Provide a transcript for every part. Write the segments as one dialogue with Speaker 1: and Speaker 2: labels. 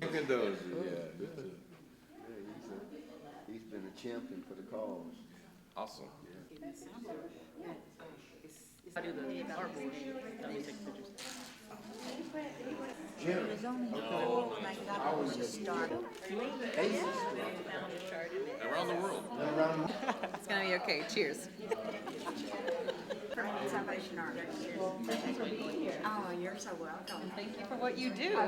Speaker 1: Those,
Speaker 2: He's been a champion for the cause.
Speaker 1: awesome.
Speaker 3: I do the artboard. Let me take pictures.
Speaker 4: It was only before when I got was just started.
Speaker 1: Around the world.
Speaker 5: It's gonna be okay. Cheers.
Speaker 4: Salvation Army. Oh, you're so welcome.
Speaker 5: Thank you for what you do.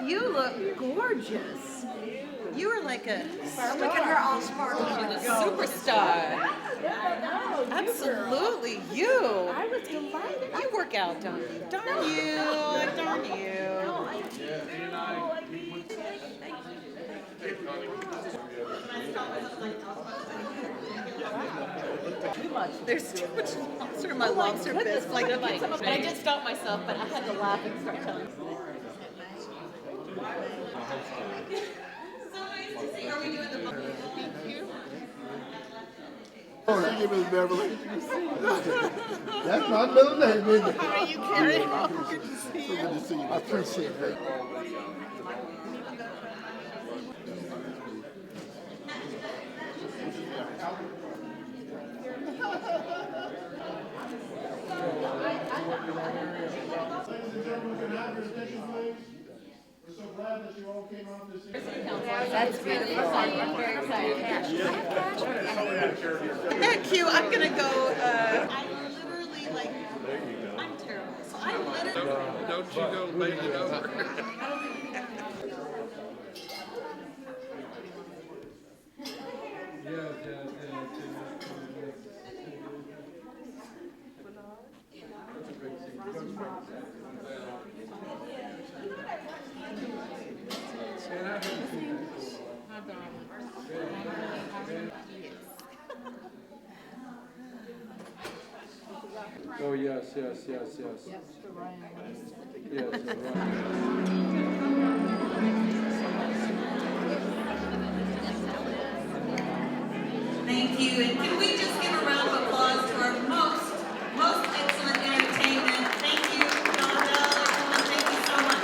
Speaker 5: You look gorgeous. You are like a
Speaker 4: Look at her all sparkling.
Speaker 5: superstar. Absolutely, you.
Speaker 4: I was delighted.
Speaker 5: You work out, don't you? Darn you. Darn you. There's too much lobster in my lobster fist. Like, but I did stop myself, but I had to laugh and start telling. So nice to see. Are we doing the thank you?
Speaker 2: Oh, thank you, Miss Beverly. That's my middle name, isn't it?
Speaker 5: How are you, Karen?
Speaker 2: Good to see you. Good to see you. I appreciate it.
Speaker 6: We're so glad that you all came out this evening.
Speaker 4: That's beautiful. I'm very excited.
Speaker 5: Isn't that cute? I'm gonna go. I literally like. I'm terrible. So I literally.
Speaker 1: Don't you go lay it over.
Speaker 6: Oh, yes, yes, yes, yes. Yes,
Speaker 5: Thank you. And can we just give a round of applause to our most excellent entertainment? Thank you, Donda. Thank you so much.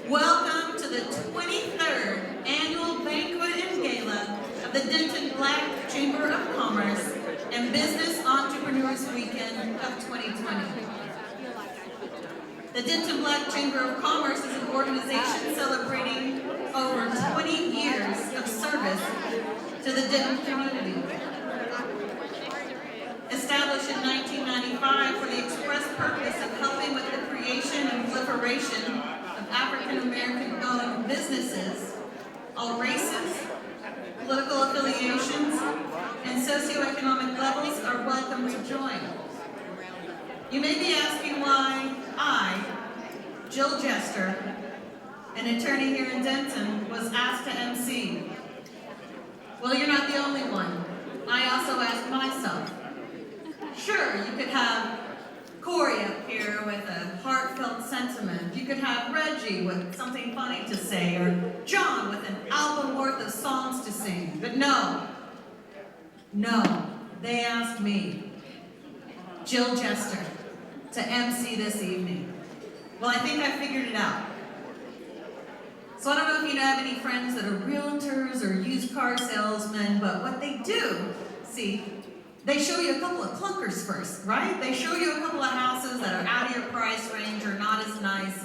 Speaker 5: Welcome to the 23rd Annual Banquet and Gala of the Denton Black Chamber of Commerce and Business Entrepreneurs Weekend of 2020. The Denton Black Chamber of Commerce is an organization celebrating over 20 years of service to the Denton community. Established in 1995 for the express purpose of helping with the creation and proliferation of African American owned businesses, all races, political affiliations, and socioeconomic levels are welcome to join. You may be asking why I, Jill Jester, an attorney here in Denton, was asked to MC. Well, you're not the only one. I also asked myself. Sure, you could have Corey up here with a heartfelt sentiment. You could have Reggie with something funny to say, or John with an album worth of songs to sing. But no, they asked me, Jill Jester, to MC this evening. Well, I think I figured it out. So I don't know if you have any friends that are realtors or used car salesmen, but what they do, see, they show you a couple of clunkers first, right? They show you a couple of houses that are out of your price range or not as nice,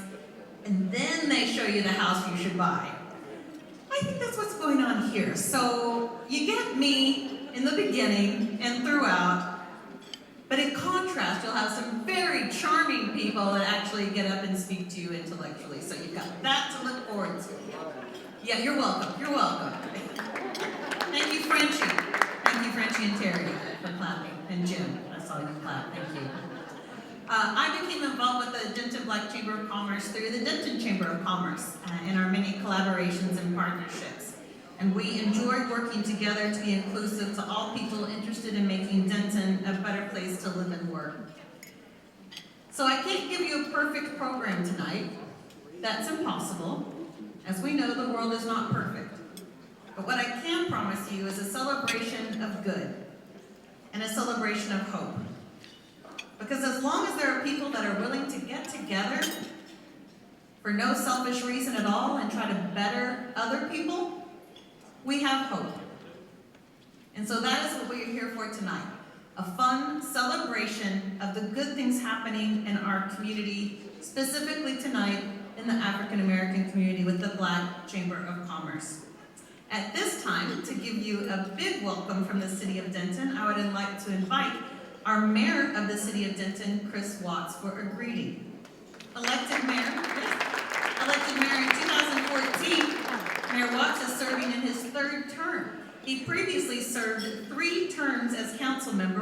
Speaker 5: and then they show you the house you should buy. I think that's what's going on here. So you get me in the beginning and throughout, but in contrast, you'll have some very charming people that actually get up and speak to you intellectually. So you've got that to look forward to. Yeah, you're welcome. You're welcome. Thank you, Frenchie. Thank you, Frenchie and Terry, for clapping. And Jim, I saw you clap. Thank you. I became involved with the Denton Black Chamber of Commerce through the Denton Chamber of Commerce in our many collaborations and partnerships. And we enjoy working together to be inclusive to all people interested in making Denton a better place to live and work. So I can't give you a perfect program tonight. That's impossible. As we know, the world is not perfect. But what I can promise you is a celebration of good and a celebration of hope. Because as long as there are people that are willing to get together for no selfish reason at all and try to better other people, we have hope. And so that is what we are here for tonight. A fun celebration of the good things happening in our community, specifically tonight in the African American community with the Black Chamber of Commerce. At this time, to give you a big welcome from the City of Denton, I would like to invite our Mayor of the City of Denton, Chris Watts, for a greeting. Elected Mayor in 2014, Mayor Watts is serving in his 3rd term. He previously served 3 terms as council member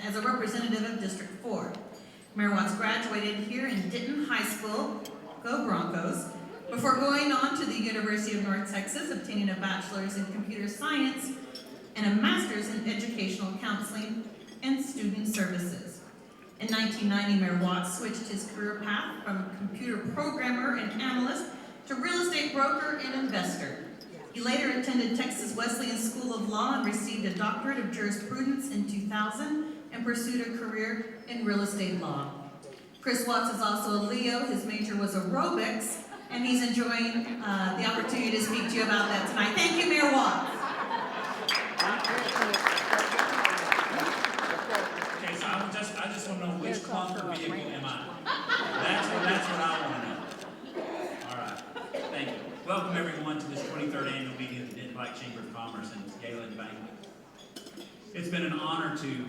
Speaker 5: as a representative of District 4. Mayor Watts graduated here in Denton High School, go Broncos, before going on to the University of North Texas, obtaining a bachelor's in computer science and a master's in educational counseling and student services. In 1990, Mayor Watts switched his career path from computer programmer and analyst to real estate broker and investor. He later attended Texas Wesleyan School of Law and received a doctorate of jurisprudence in 2000 and pursued a career in real estate law. Chris Watts is also a Leo. His major was aerobics, and he's enjoying the opportunity to speak to you about that tonight. Thank you, Mayor Watts.
Speaker 7: Okay, so I just want to know which clunker vehicle am I? That's what I want to know. All right, thank you. Welcome everyone to this 23rd annual meeting of the Denton Black Chamber of Commerce and its Gala and Banquet. It's been an honor to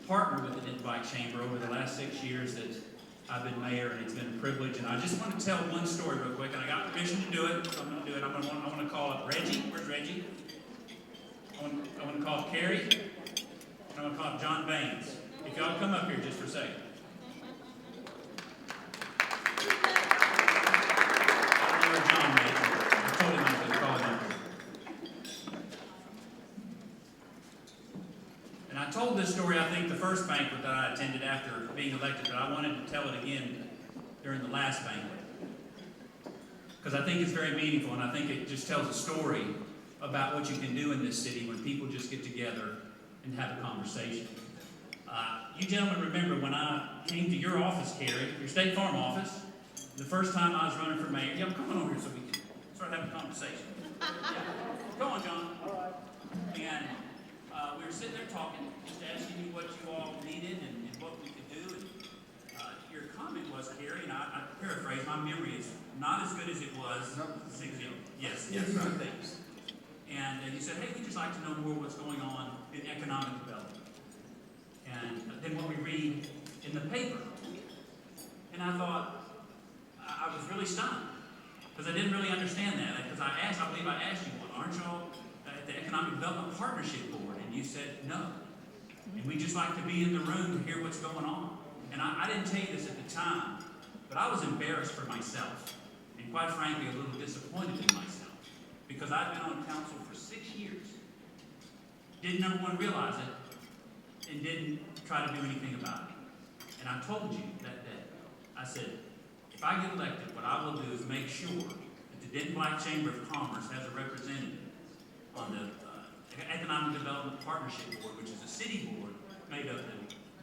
Speaker 7: partner with the Denton Black Chamber over the last 6 years that I've been mayor, and it's been a privilege. And I just want to tell one story real quick, and I got permission to do it, so I'm going to do it. I want to call up Reggie. Where's Reggie? I want to call up Carrie, and I want to call up John Baines. If y'all come up here just for a second. I don't know where John is. I told him I was going to call him up. And I told this story, I think, the first banquet that I attended after being elected, but I wanted to tell it again during the last banquet. Because I think it's very meaningful, and I think it just tells a story about what you can do in this city when people just get together and have a conversation. You gentlemen remember when I came to your office, Carrie, your State Farm office, the first time I was running for mayor. Yeah, come on over here so we can start having a conversation. Yeah. Go on, John. And we were sitting there talking, just asking you what you all needed and what we could do. And your comment was, Carrie, and I paraphrase, my memory is not as good as it was 6 years ago. Yes, right. Thanks. And you said, hey, we'd just like to know more what's going on in economic development. And then what we read in the paper. And I thought, I was really stunned, because I didn't really understand that. Because I believe I asked you, well, aren't y'all at the Economic Development Partnership Board? And you said, no. And we just like to be in the room to hear what's going on. And I didn't tell you this at the time, but I was embarrassed for myself. And quite frankly, a little disappointed in myself. Because I've been on council for 6 years. Didn't number one realize it, and didn't try to do anything about it. And I told you that day, I said, if I get elected, what I will do is make sure that the Denton Black Chamber of Commerce has a representative on the Economic Development Partnership Board, which is a city board made of the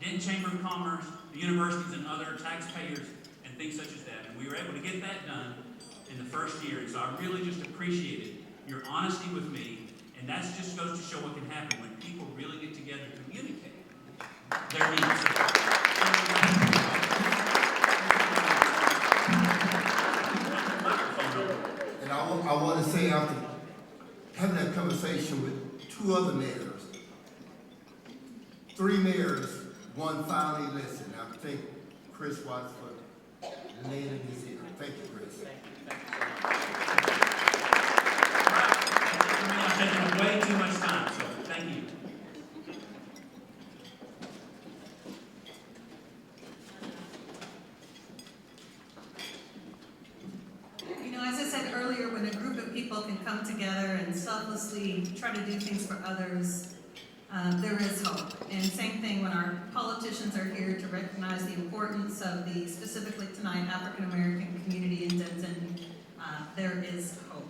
Speaker 7: Denton Chamber of Commerce, the universities, and other taxpayers, and things such as that. And we were able to get that done in the first year. And so I really just appreciated your honesty with me, and that just goes to show what can happen when people really get together and communicate their needs.
Speaker 2: And I want to say, after having that conversation with 2 other mayors, 3 mayors, one finally listened. I thank Chris Watts for laying in his ear. Thank you, Chris.
Speaker 7: I've taken way too much time, so thank you.
Speaker 5: You know, as I said earlier, when a group of people can come together and selflessly try to do things for others, there is hope. And same thing when our politicians are here to recognize the importance of the, specifically tonight, African American community in Denton, there is hope.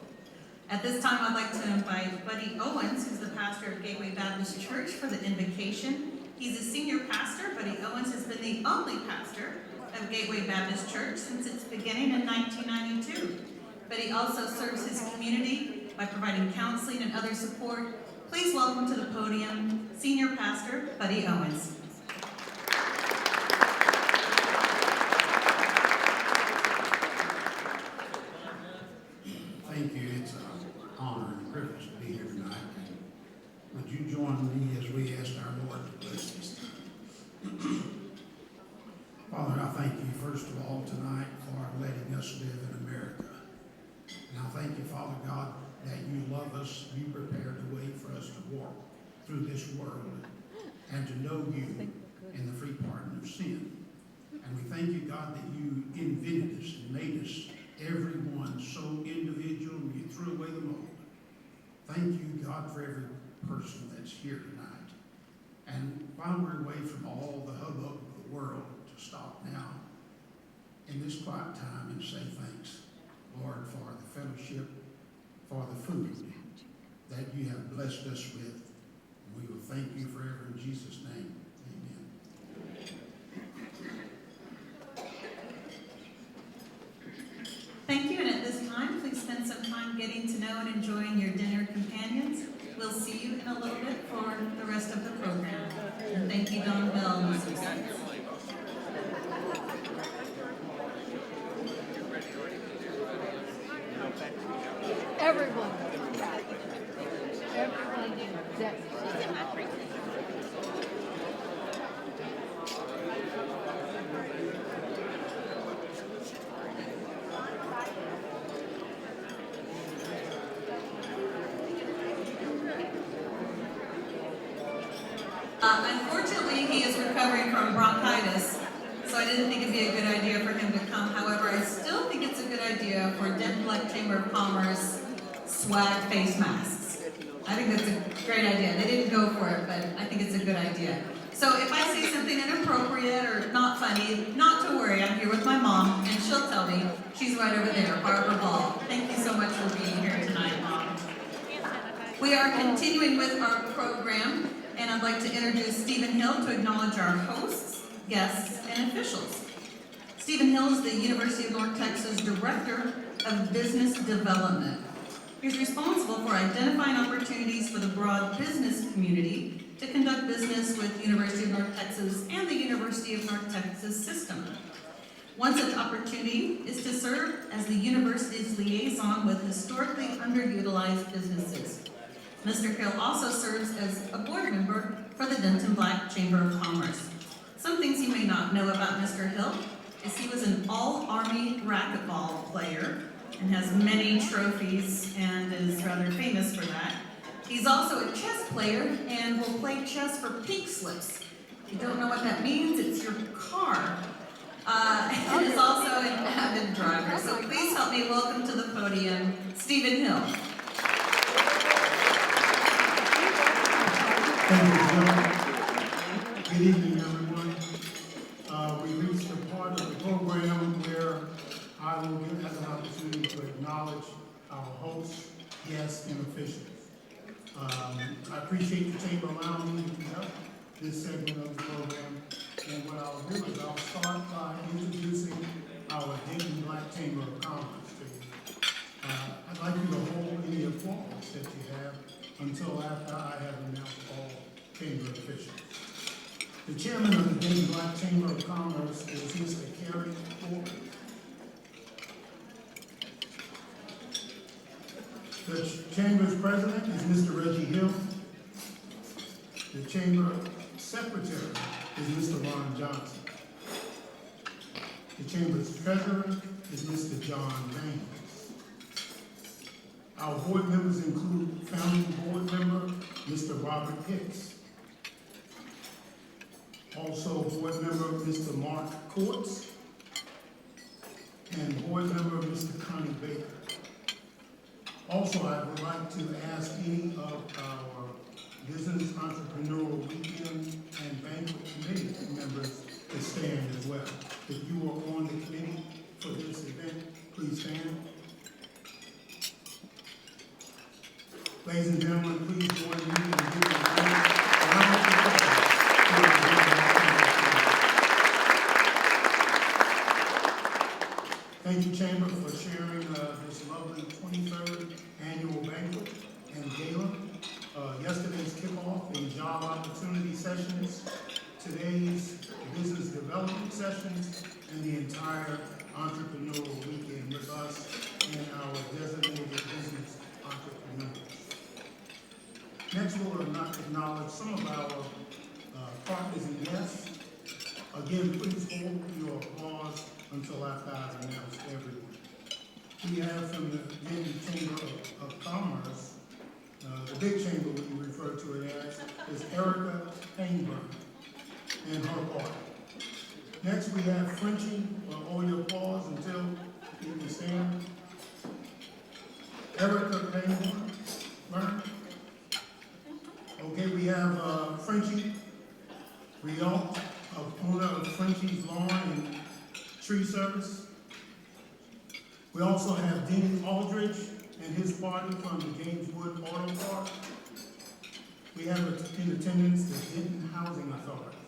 Speaker 5: At this time, I'd like to invite Buddy Owens, who's the pastor of Gateway Baptist Church, for the invocation. He's a senior pastor. Buddy Owens has been the only pastor of Gateway Baptist Church since its beginning in 1992. But he also serves his community by providing counseling and other support. Please welcome to the podium, Senior Pastor Buddy Owens.
Speaker 6: Thank you. It's an honor and a privilege to be here tonight. And would you join me as we ask our Lord to bless this time? Father, I thank you first of all tonight for letting us live in America. And I thank you, Father God, that you love us, you prepared a way for us to walk through this world and to know you in the free pardon of sin. And we thank you, God, that you invented us and made us, everyone, so individual, and you threw away the mold. Thank you, God, for every person that's here tonight. And while we're away from all the hubbub of the world, to stop now in this quiet time and say thanks, Lord, for the fellowship, for the food that you have blessed us with. And we will thank you forever in Jesus' name. Amen.
Speaker 5: Thank you, and at this time, please spend some time getting to know and enjoying your dinner companions. We'll see you in a little bit for the rest of the program. And thank you, Don Bell, and Mrs. Spence.
Speaker 4: Everyone. That's in my precinct.
Speaker 5: Unfortunately, he is recovering from bronchitis, so I didn't think it'd be a good idea for him to come. However, I still think it's a good idea for Denton Black Chamber of Commerce swag face masks. I think that's a great idea. They didn't go for it, but I think it's a good idea. So if I say something inappropriate or not funny, not to worry, I'm here with my mom, and she'll tell me. She's right over there, Barbara Ball. Thank you so much for being here tonight, Mom. We are continuing with our program, and I'd like to introduce Stephen Hill to acknowledge our hosts, guests, and officials. Stephen Hill is the University of North Texas Director of Business Development. He's responsible for identifying opportunities for the broad business community to conduct business with University of North Texas and the University of North Texas system. One such opportunity is to serve as the university's liaison with historically underutilized businesses. Mr. Hill also serves as a board member for the Denton Black Chamber of Commerce. Some things you may not know about Mr. Hill is he was an all-Army racquetball player and has many trophies and is rather famous for that. He's also a chess player and will play chess for pink slips. If you don't know what that means, it's your car. And is also an avid driver. So please help me welcome to the podium, Stephen Hill.
Speaker 6: Thank you, Jill. Good evening, everyone. We reached the part of the program where I will have an opportunity to acknowledge our hosts, guests, and officials. I appreciate the chamber allowing me to conduct this segment of the program. And what I'll do is I'll start by introducing our Denton Black Chamber of Commerce to you. I'd like you to hold any applause that you have until after I have announced all chamber officials. The chairman of the Denton Black Chamber of Commerce is Mr. Kerry Quartz. The chamber's president is Mr. Reggie Hill. The chamber secretary is Mr. Ron Johnson. The chamber's treasurer is Mr. John Baines. Our board members include founding board member Mr. Robert Hicks. Also board member Mr. Mark Quartz and board member Mr. Connie Baker. Also, I would like to ask any of our Business Entrepreneurial Weekend and Banquet Committee members to stand as well. If you are on the committee for this event, please stand. Ladies and gentlemen, please join me in giving a round of applause to our and our designated business entrepreneurs. Next, we'll acknowledge some of our partners and guests. Again, please hold your applause until after I've announced everyone. We have from the Denton Chamber of Commerce, the big chamber we refer to it as, is Erica Payneburn and her party. Next, we have Frenchie, all your applause until you can stand. Erica Payneburn. Okay, we have Frenchie Rialt, owner of Frenchie's Lawn and Tree Service. We also have Denny Aldridge and his party from the James Wood Auto Park. We have in attendance the Denton Housing Authority.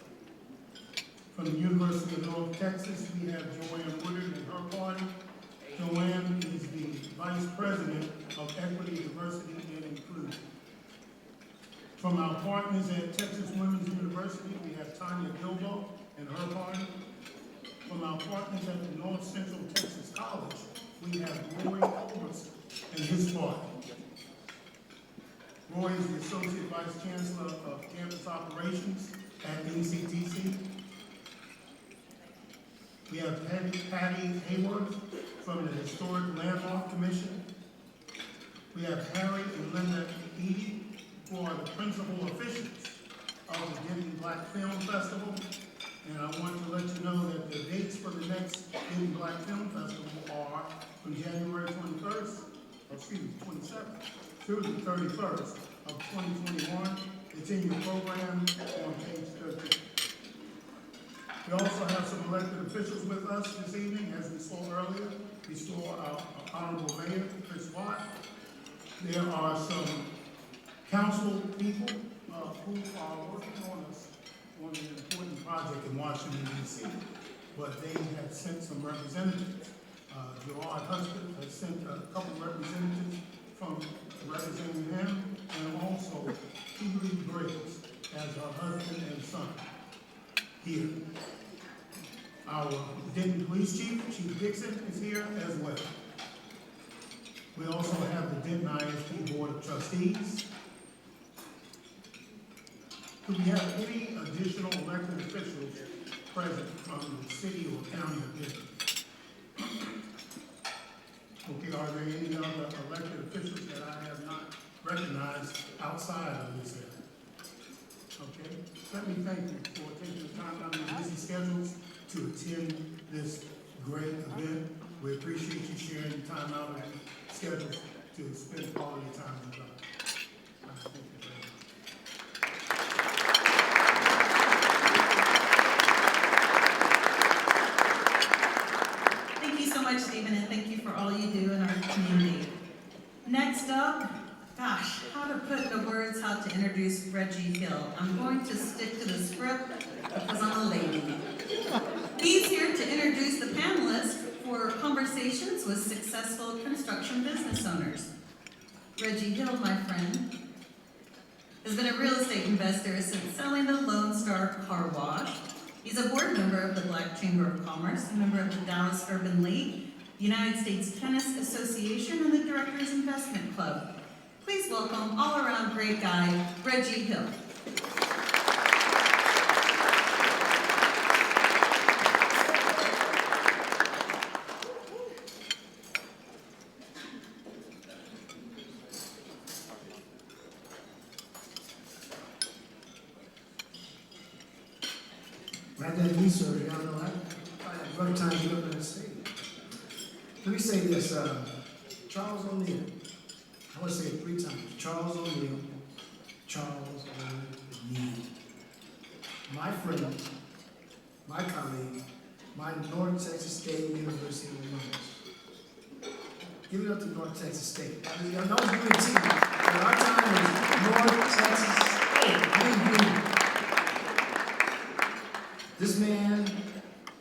Speaker 6: From the University of North Texas, we have Joanne Woodard and her party. Joanne is the Vice President of Equity, Diversity, and Inclusion. From our partners at Texas Women's University, we have Tanya Bilbo and her party. From our partners at the North Central Texas College, we have Roy Culbertson and his party. Roy is the Associate Vice Chancellor of Campus Operations at NCTC. We have Patty Hayworth from the Historic Landmark Commission. We have Harry and Linda Eady, who are the principal officials of the Denton Black Film Festival. And I want to let you know that the dates for the next Denton Black Film Festival are from January 27th through the 31st of 2021. It's in your program on page 13. We also have some elected officials with us this evening, as we saw earlier. We saw our Honorable Mayor, Chris Watt. There are some council people who are working on an important project in Washington, D.C., but they have sent some representatives. Gerard Husband has sent a couple of representatives from representing him, and also Keely Briggs as her husband and son here. Our Denton Police Chief, Chief Dixon, is here as well. We also have the Denton ISD Board of Trustees. Do we have any additional elected officials present from the city or county of Denton? Okay, are there any other elected officials that I have not recognized outside of this area? Okay, let me thank you for taking the time out of your busy schedules to attend this great event. We appreciate you sharing your time out of your schedules to spend quality time with us. Thank you very much.
Speaker 5: Thank you so much, Stephen, and thank you for all you do in our community. Next up, gosh, how to put into words how to introduce Reggie Hill. I'm going to stick to the script because I'm a lady. He's here to introduce the panelists for conversations with successful construction business owners. Reggie Hill, my friend, has been a real estate investor since selling the Lone Star Car Wash. He's a board member of the Black Chamber of Commerce, a member of the Dallas Urban League, the United States Tennis Association, and the Directors Investment Club. Please welcome all-around great guy, Reggie Hill.
Speaker 8: When I did research, y'all know I run time to get up in the state. Let me say this, Charles O'Neill. I want to say it 3 times. Charles O'Neill. Charles O'Neill. My friend, my colleague, my North Texas State University alumnus. Give it up to North Texas State. I know it's good to you, but our time was North Texas State. I didn't agree. This man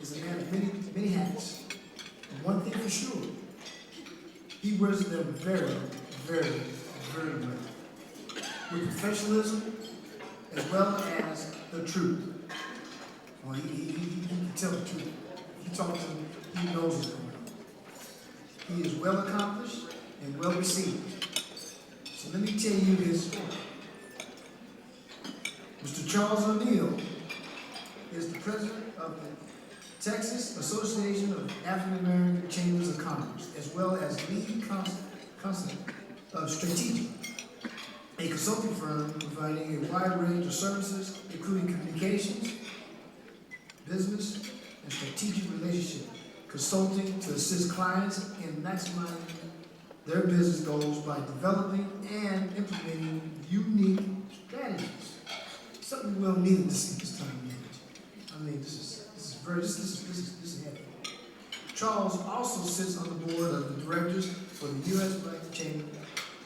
Speaker 8: is a man of many hats. And one thing for sure, he wears them very, very, very well. With professionalism as well as the truth. Well, he can tell the truth. He talks to him, he knows what's going on. He is well accomplished and well received. So let me tell you his story. Mr. Charles O'Neill is the president of the Texas Association of African American Chambers of Commerce, as well as lead consultant of Strategic, a consulting firm providing a wide range of services, including communications, business, and strategic relationship consulting to assist clients in maximizing their business goals by developing and implementing unique strategies. Something we'll need to see this time of age. I mean, this is heavy. Charles also sits on the board of the directors for the U.S. Black Chamber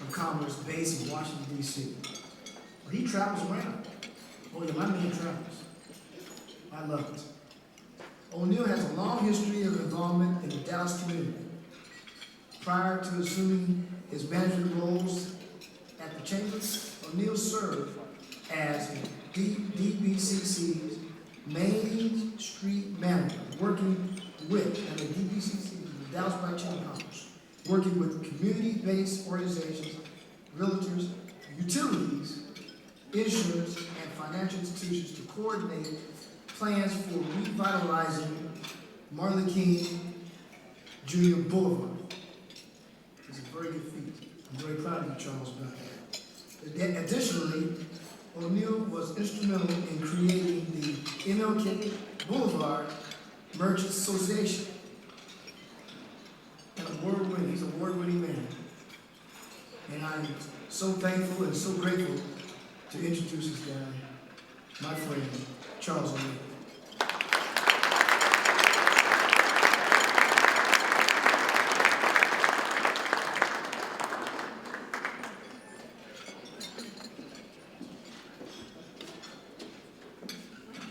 Speaker 8: of Commerce based in Washington, D.C. But he travels around. Oh yeah, my man travels. I love it. O'Neill has a long history of involvement in the Dallas community. Prior to assuming his management roles at the Chamber, O'Neill served as DBCC's Main Street manager, working with, and the DBCC, the Dallas Black Chamber of Commerce, working with community-based organizations, realtors, utilities, insurance, and financial institutions to coordinate plans for revitalizing Martin Luther King Jr. Boulevard. It's a very good feat. I'm very proud of you, Charles, about that. Additionally, O'Neill was instrumental in creating the MLK Boulevard Merchants Association. He's an award-winning man. And I'm so thankful and so grateful to introduce this guy, my friend, Charles O'Neill.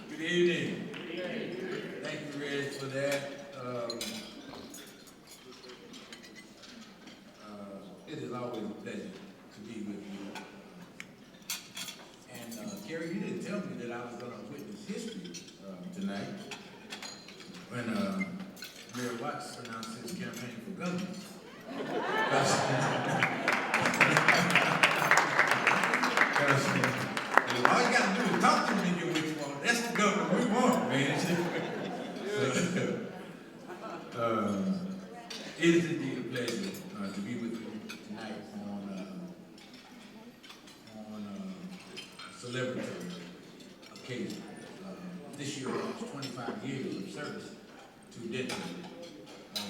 Speaker 9: Good evening. Thank you, Reg, for that. It is always a pleasure to be with you. And Kerry, you didn't tell me that I was going to witness history tonight when Mayor Watts announced his campaign for governor. All you got to do is talk to me and get which one. That's the governor we want, man. It is indeed a pleasure to be with you tonight on a celebrity occasion. This year marks 25 years of service to Denton,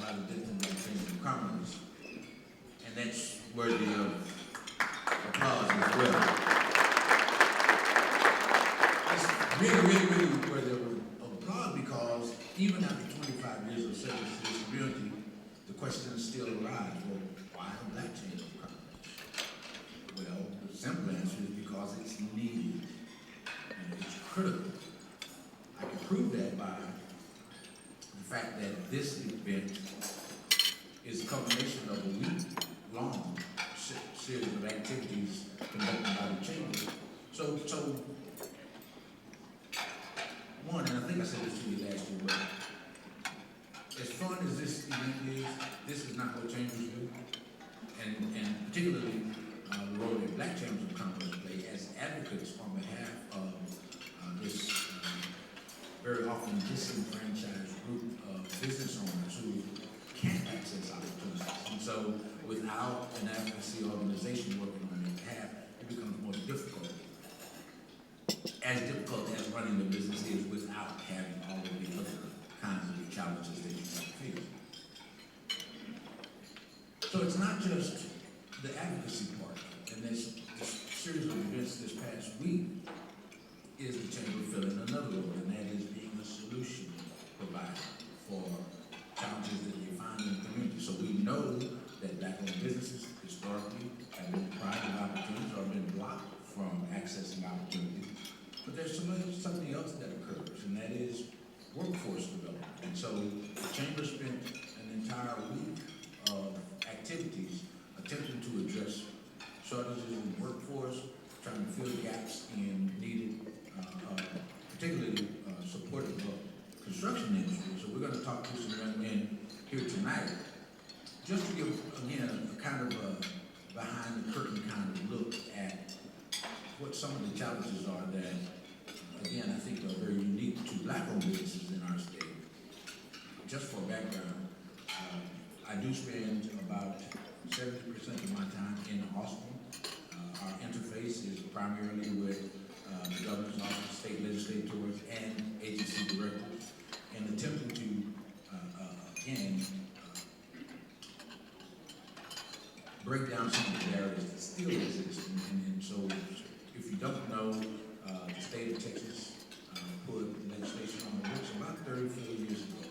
Speaker 9: by the Denton Black Chamber of Commerce, and that's worthy of applause as well. Really worthy of applause because even after 25 years of service to this community, the questions still arise. Well, why a Black Chamber of Commerce? Well, the simple answer is because it's needed and it's critical. I can prove that by the fact that this event is a culmination of a week-long series of activities conducted by the Chamber. So one, and I think I said this to you last year, but as fun as this event is, this is not what chambers do. And particularly the role that Black Chambers of Commerce play as advocates on behalf of this very often disenfranchised group of business owners who can't access opportunities. And so without an advocacy organization working on their behalf, it becomes more difficult. As difficult as running the business is without having all of the other kinds of challenges that you might face. So it's not just the advocacy part, and this series of events this past week is the Chamber filling another role, and that is being a solution provider for challenges that you find in the community. So we know that Black-owned businesses historically have been deprived of opportunities or been blocked from accessing opportunities. But there's something else that occurs, and that is workforce development. And so the Chamber spent an entire week of activities attempting to address shortages in the workforce, trying to fill gaps in needed, particularly supportive of construction industry. So we're going to talk to some young men here tonight just to give, again, a kind of a behind the curtain kind of look at what some of the challenges are that, again, I think are very unique to black-owned businesses in our state. Just for background, I do spend about 70% of my time in Austin. Our interface is primarily with the governor's office, state legislators, and agency directors, and attempting to, again, break down some of the barriers that still exist. And so, if you don't know, the state of Texas put legislation on the books about 34 years ago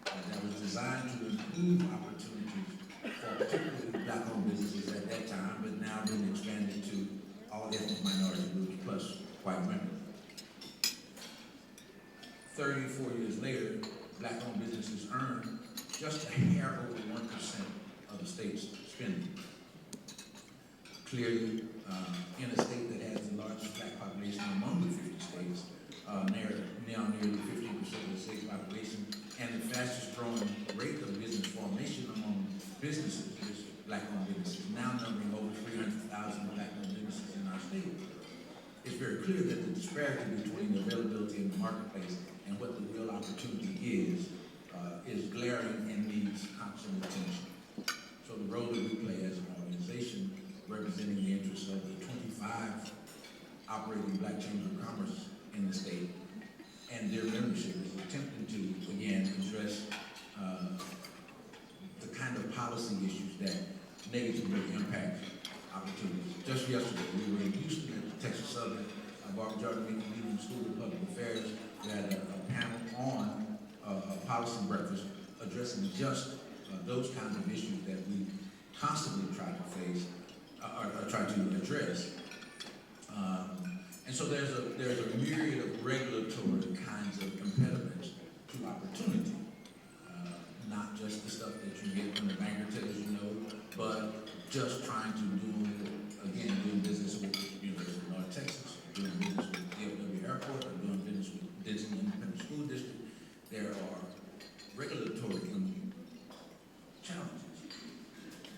Speaker 9: that was designed to improve opportunities for particularly black-owned businesses at that time, but now been expanded to all ethnic minority groups plus white women. 34 years later, black-owned businesses earn just a hair over 1% of the state's spending. Clearly, in a state that has the largest black population among the 50 states, now nearly 15% of the state's population, and the fastest growing rate of business formation among businesses is black-owned businesses, now numbering over 300,000 black-owned businesses in our state. It's very clear that the disparity between the availability in the marketplace and what the real opportunity is glaring and needs constant attention. So the role that we play as an organization, representing the interests of the 25 operating black chambers of commerce in the state and their membership, is attempting to, again, address the kind of policy issues that negatively impact opportunities. Just yesterday, we were in Houston at the Texas Southern Barbara Jordan Meeting School of Public Affairs. We had a panel on a policy breakfast addressing just those kinds of issues that we constantly try to face or try to address. And so there's a myriad of regulatory kinds of impediments to opportunity. Not just the stuff that you get from the banker tells you no, but just trying to doing business with University of North Texas, doing business with DFW Airport, or doing business with Denton Independent School District. There are regulatory challenges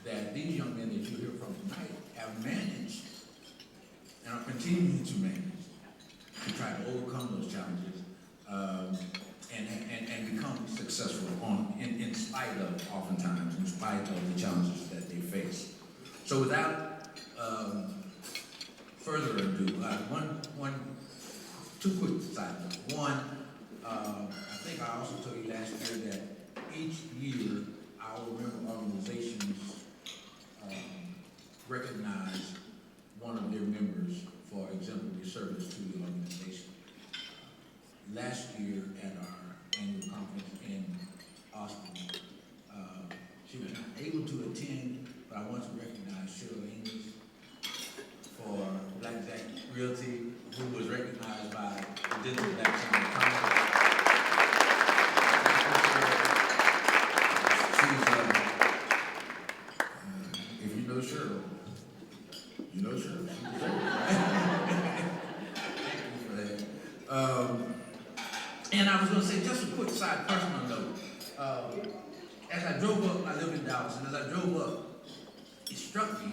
Speaker 9: that these young men that you hear from tonight have managed and are continuing to manage to try to overcome those challenges and become successful in spite of, oftentimes, in spite of the challenges that they face. So without further ado, two quick side notes. One, I think I also told you last year that each year our member organizations recognize one of their members for exemplary service to the organization. Last year at our annual conference in Austin, she was not able to attend, but I want to recognize Cheryl Smith for Black Jack Realty, who was recognized by the Denton Black Chamber of Commerce. If you know Cheryl, you know Cheryl. Thank you for that. And I was going to say, just a quick side personal note. As I drove up, I live in Dallas, and as I drove up, it struck me,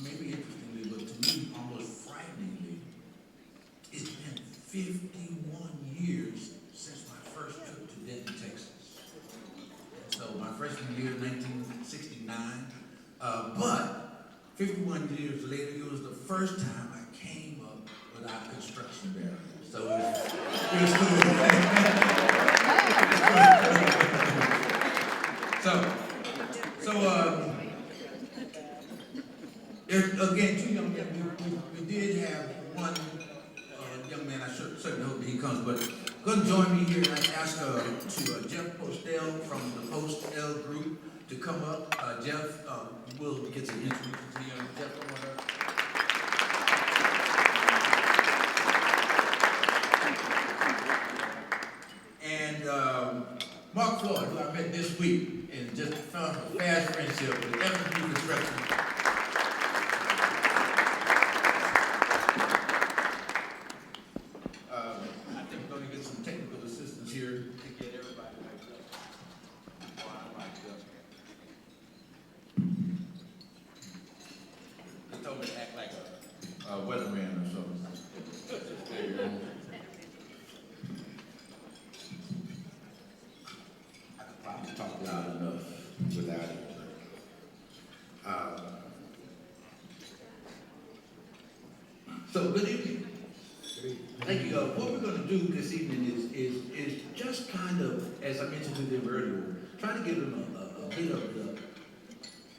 Speaker 9: maybe interestingly, but to me, almost frighteningly, it's been 51 years since my first trip to Denton, Texas. And so my freshman year, 1969, but 51 years later, it was the first time I came up without construction barriers. So it was cool. Again, two young men. We did have one young man. I certainly hope that he comes, but going to join me here. And I ask to Jeff Postel from the Postel Group to come up. Jeff will get some introduction to you. Jeff, come on up. And Mark Floyd, who I met this week, and just found a fast friendship with F&B Construction. I think we're going to get some technical assistance here to get everybody back. enough without it. So good evening. Thank you. What we're going to do this evening is just kind of, as I mentioned to them earlier, try to give them a bit of the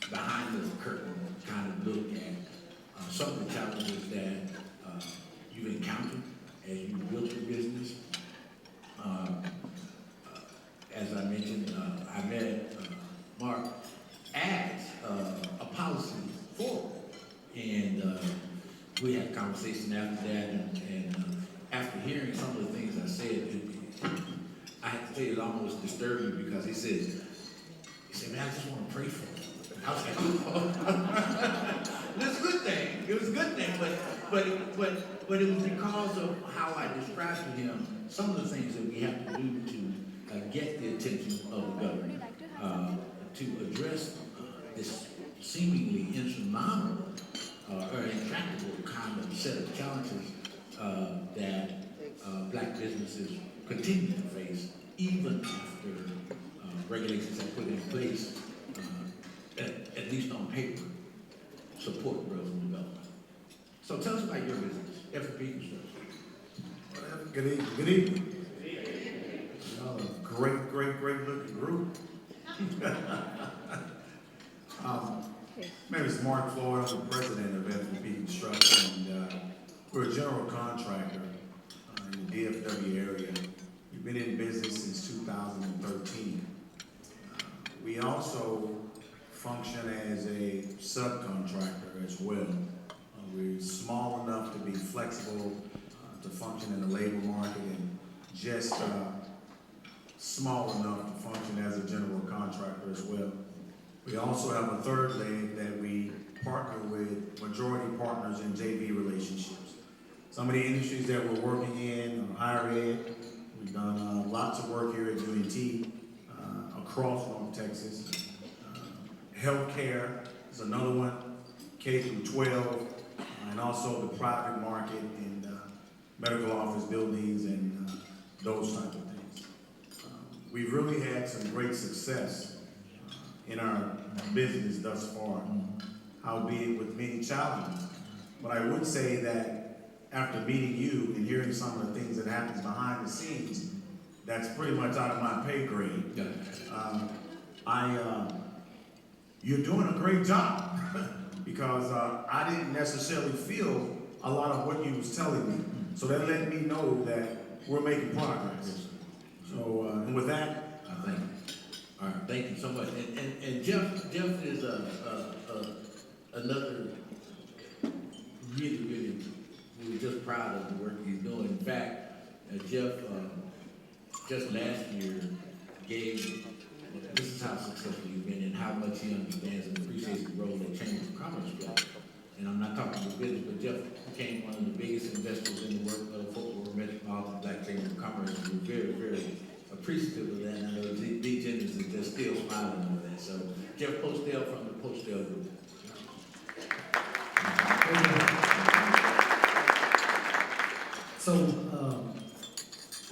Speaker 9: behind the curtain kind of look at some of the challenges that you've encountered as you built your business. As I mentioned, I met Mark as a policy forum, and we had a conversation after that, and after hearing some of the things I said, I have to say it almost disturbed me because he said, man, I just want to pray for him. I was like, oh. It was a good thing. It was a good thing, but it was because of how I described to him some of the things that we have to do to get the attention of the government, to address this seemingly insurmountable or intractable kind of set of challenges that black businesses continue to face even after regulations are put in place, at least on paper, support growth and development. So tell us about your business, F&B Construction.
Speaker 10: Good evening. Good evening. Y'all a great looking group. My name is Mark Floyd. I'm the president of F&B Construction, and we're a general contractor in the DFW area. We've been in business since 2013. We also function as a subcontractor as well. We're small enough to be flexible, to function in the labor market, and just small enough to function as a general contractor as well. We also have a third leg that we partner with majority partners in JV relationships. Some of the industries that we're working in are higher ed. We've done lots of work here at UNT, across North Texas. Healthcare is another one, K through 12, and also the private market and medical office buildings and those type of things. We've really had some great success in our business thus far, albeit with many challenges. But I would say that after meeting you and hearing some of the things that happens behind the scenes, that's pretty much out of my pay grade. You're doing a great job because I didn't necessarily feel a lot of what you was telling me. So that let me know that we're making progress. So, and with that,
Speaker 9: I thank you. All right, thank you so much. And Jeff is another really, we're just proud of the work he's doing. In fact, Jeff just last year gave, this is how successful you've been and how much he understands and appreciates the role that Chamber of Commerce plays. And I'm not talking about business, but Jeff became one of the biggest investors in the work of Folklore Metropolitan Black Chamber of Commerce. And we're very, very appreciative of that. And I know D. Jennings is just still smiling over that. So Jeff Postel from the Postel Group.
Speaker 8: So,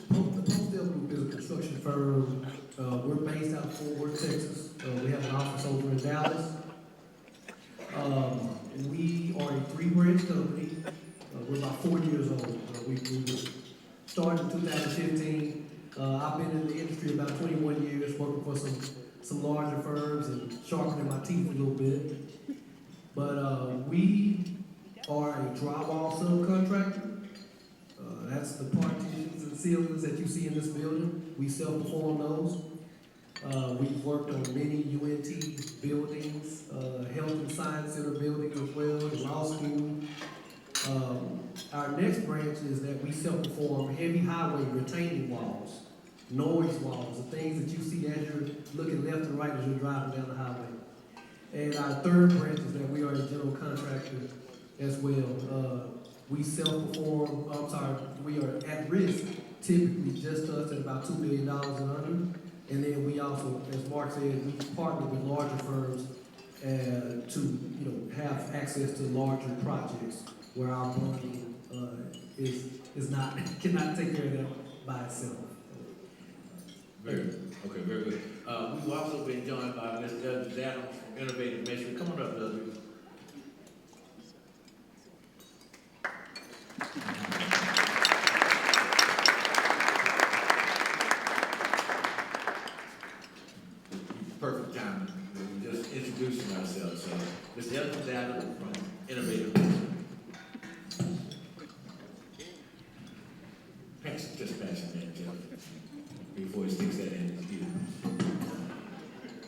Speaker 8: the Postel Group is a construction firm. We're based out of Fort Worth, Texas. We have an office over in Dallas. We are a 3-branch company. We're about 4 years old. We started in 2015. I've been in the industry about 21 years, working for some larger firms and sharpening my teeth a little bit. But we are a drywall subcontractor. That's the partitions and ceilings that you see in this building. We self-perform those. We've worked on many UNT buildings, Health and Science Center buildings as well, the law school. Our next branch is that we self-perform heavy highway retaining walls, noise walls, the things that you see as you're looking left and right as you're driving down the highway. And our third branch is that we are a general contractor as well. We self-perform, we are at risk, typically just us at about $2 million and under. And then we also, as Mark said, we partner with larger firms to have access to larger projects where our money cannot take care of that by itself.
Speaker 9: Very good. Okay, very good. We've also been joined by Mr. Douglas Adams from Innovative Masonry. Come on up, Douglas. Perfect timing. We're just introducing ourselves. So, Mr. Douglas Adams from Innovative Masonry. Just pass it in, Jeff, before he sticks that in his ear.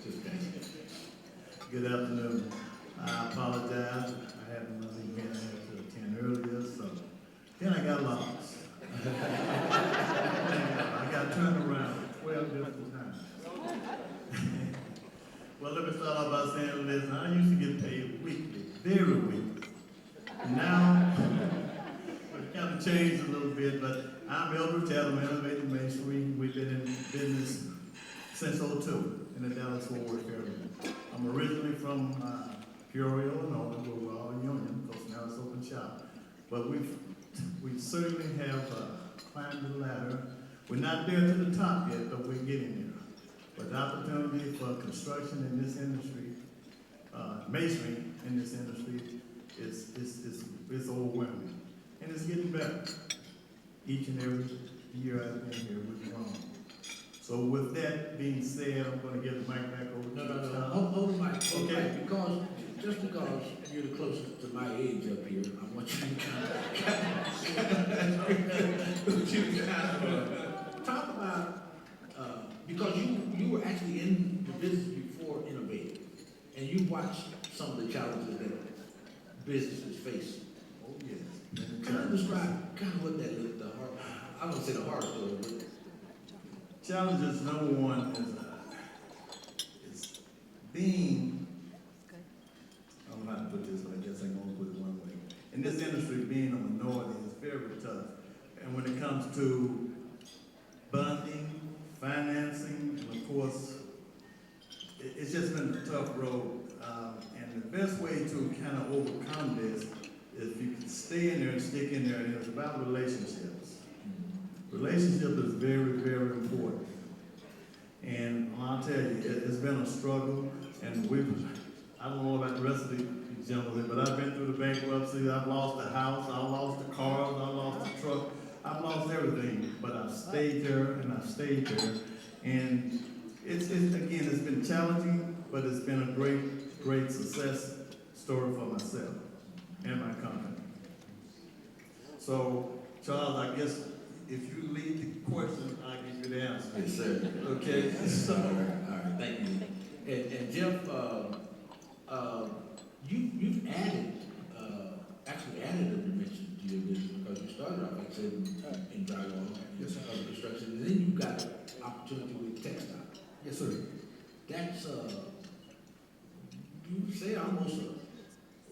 Speaker 9: Just pass it.
Speaker 11: Good afternoon. I apologize. I had another event I had to attend earlier, so then I got lost. I got turned around 12 different times. Well, let me start off by saying, listen, I used to get paid weekly, very weekly. Now, it kind of changed a little bit, but I'm Elder Tatum, Innovative Masonry. We've been in business since '02 in the Dallas-Fort Worth area. I'm originally from Peoria, Illinois, where we're all union, because now it's open shop. But we certainly have climbed the ladder. We're not there to the top yet, but we're getting there. But the opportunity for construction in this industry, masonry in this industry, is overwhelming. And it's getting better. Each and every year I've been here, we've grown. So with that being said, I'm going to give the mic back over to
Speaker 9: No. Hold the mic.
Speaker 11: Okay.
Speaker 9: Because, just because you're the closest to my age up here, I want you to talk about, because you were actually in the business before Innovative, and you watched some of the challenges that businesses face.
Speaker 11: Oh, yes.
Speaker 9: Can I describe kind of what that looked, I won't say the hard story, but
Speaker 11: Challenges number one is being, I don't know how to put this, but I guess I'm going to put it one way. In this industry, being a minority is very tough. And when it comes to funding, financing, and of course, it's just been a tough road. And the best way to kind of overcome this is if you can stay in there and stick in there, and it's about relationships. Relationship is very, very important. And I'll tell you, it's been a struggle, and I don't know about the rest of the gentlemen, but I've been through the bankruptcy. I've lost the house, I lost the cars, I lost the truck, I've lost everything, but I've stayed there and I've stayed there. And it's been challenging, but it's been a great success story for myself and my company. So, Charles, I guess if you lead the question, I'll give you the answer.
Speaker 9: yes, sir.
Speaker 11: Okay? So,
Speaker 9: All right, thank you. And Jeff, you've actually added a dimension to your business because you started off, like I said, in drywall, construction, and then you got an opportunity with textile.
Speaker 8: Yes, sir.
Speaker 9: That's you say almost a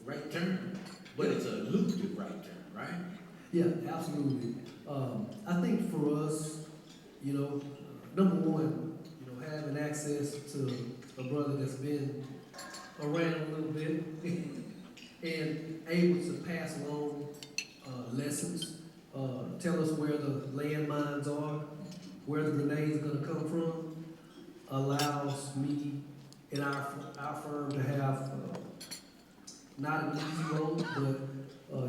Speaker 9: right turn, but it's a lucrative right turn, right?
Speaker 8: Yeah, absolutely. I think for us, number one, having access to a brother that's been around a little bit and able to pass along lessons, tell us where the landmines are, where the grenades are going to come from, allows me and our firm to have not an easy road, but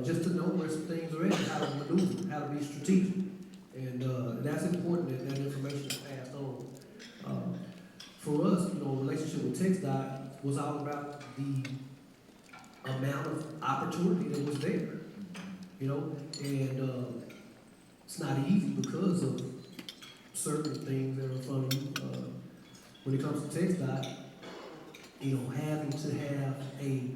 Speaker 8: just to know where some things are at, how to maneuver, how to be strategic. And that's important that information is passed on. For us, relationship with TexDot was all about the amount of opportunity that was there. And it's not easy because of certain things that are in front of you. When it comes to TexDot, having to have a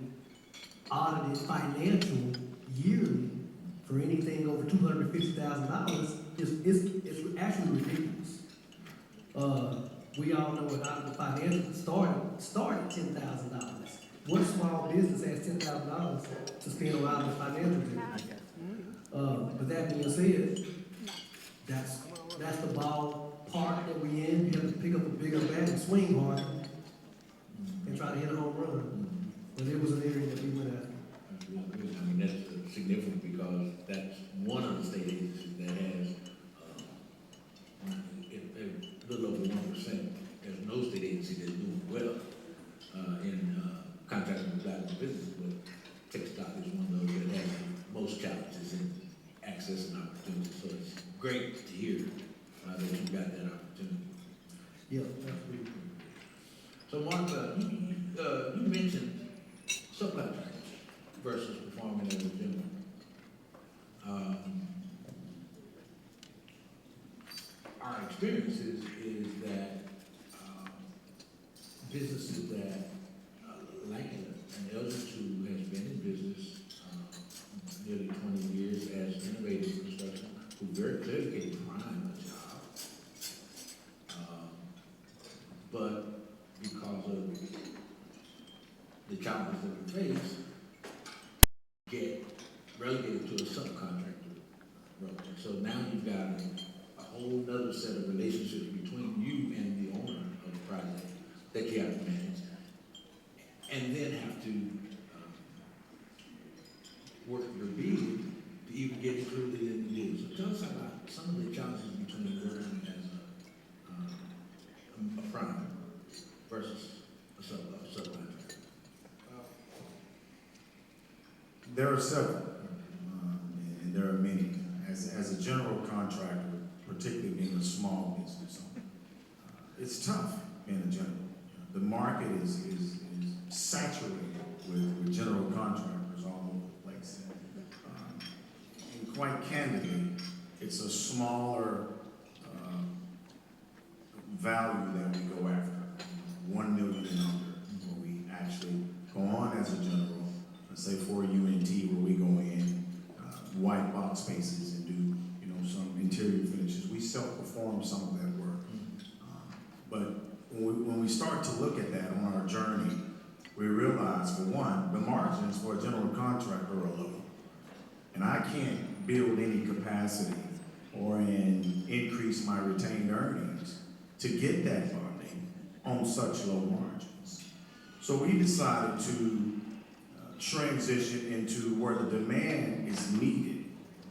Speaker 8: audited financial yearly for anything over $250,000 is actually ridiculous. We all know what audited financial started $10,000. What small business has $10,000 to spend on audited financial? But that being said, that's the ball park that we in. You have to pick up a bigger bat and swing hard and try to hit a home run. But it was an area that we went after.
Speaker 9: I mean, that's significant because that's one of the state agencies that has a little over 1%. There's no state agency in contracting with black business, but TechStop is one of those that has the most challenges in access and opportunity. So it's great to hear that you got that opportunity. Yeah, absolutely. So Mark, you mentioned subcontractors versus performing as a general. Our experience is that businesses that, like an Eldridge who has been in business nearly 20 years as innovative construction, who very clearly can prime a job, but because of the challenges that we face, get relegated to a subcontractor role. So now you've got a whole other set of relationships between you and the owner of the project that you have to manage, and then have to work your bid to even get included in the deal. So tell us about some of the challenges between working as a prime versus a subcontractor.
Speaker 10: There are several, and there are many. As a general contractor, particularly being a small business owner, it's tough being a general. The market is saturated with general contractors all over the place. And quite candidly, it's a smaller value that we go after, 1 million and under, where we actually go on as a general, let's say for UNT, where we go in, white box spaces and do, some interior finishes. We self-perform some of that work. But when we start to look at that on our journey, we realize, for one, the margins for a general contractor are low. And I can't build any capacity or increase my retained earnings to get that funding on such low margins. So we decided to transition into where the demand is needed.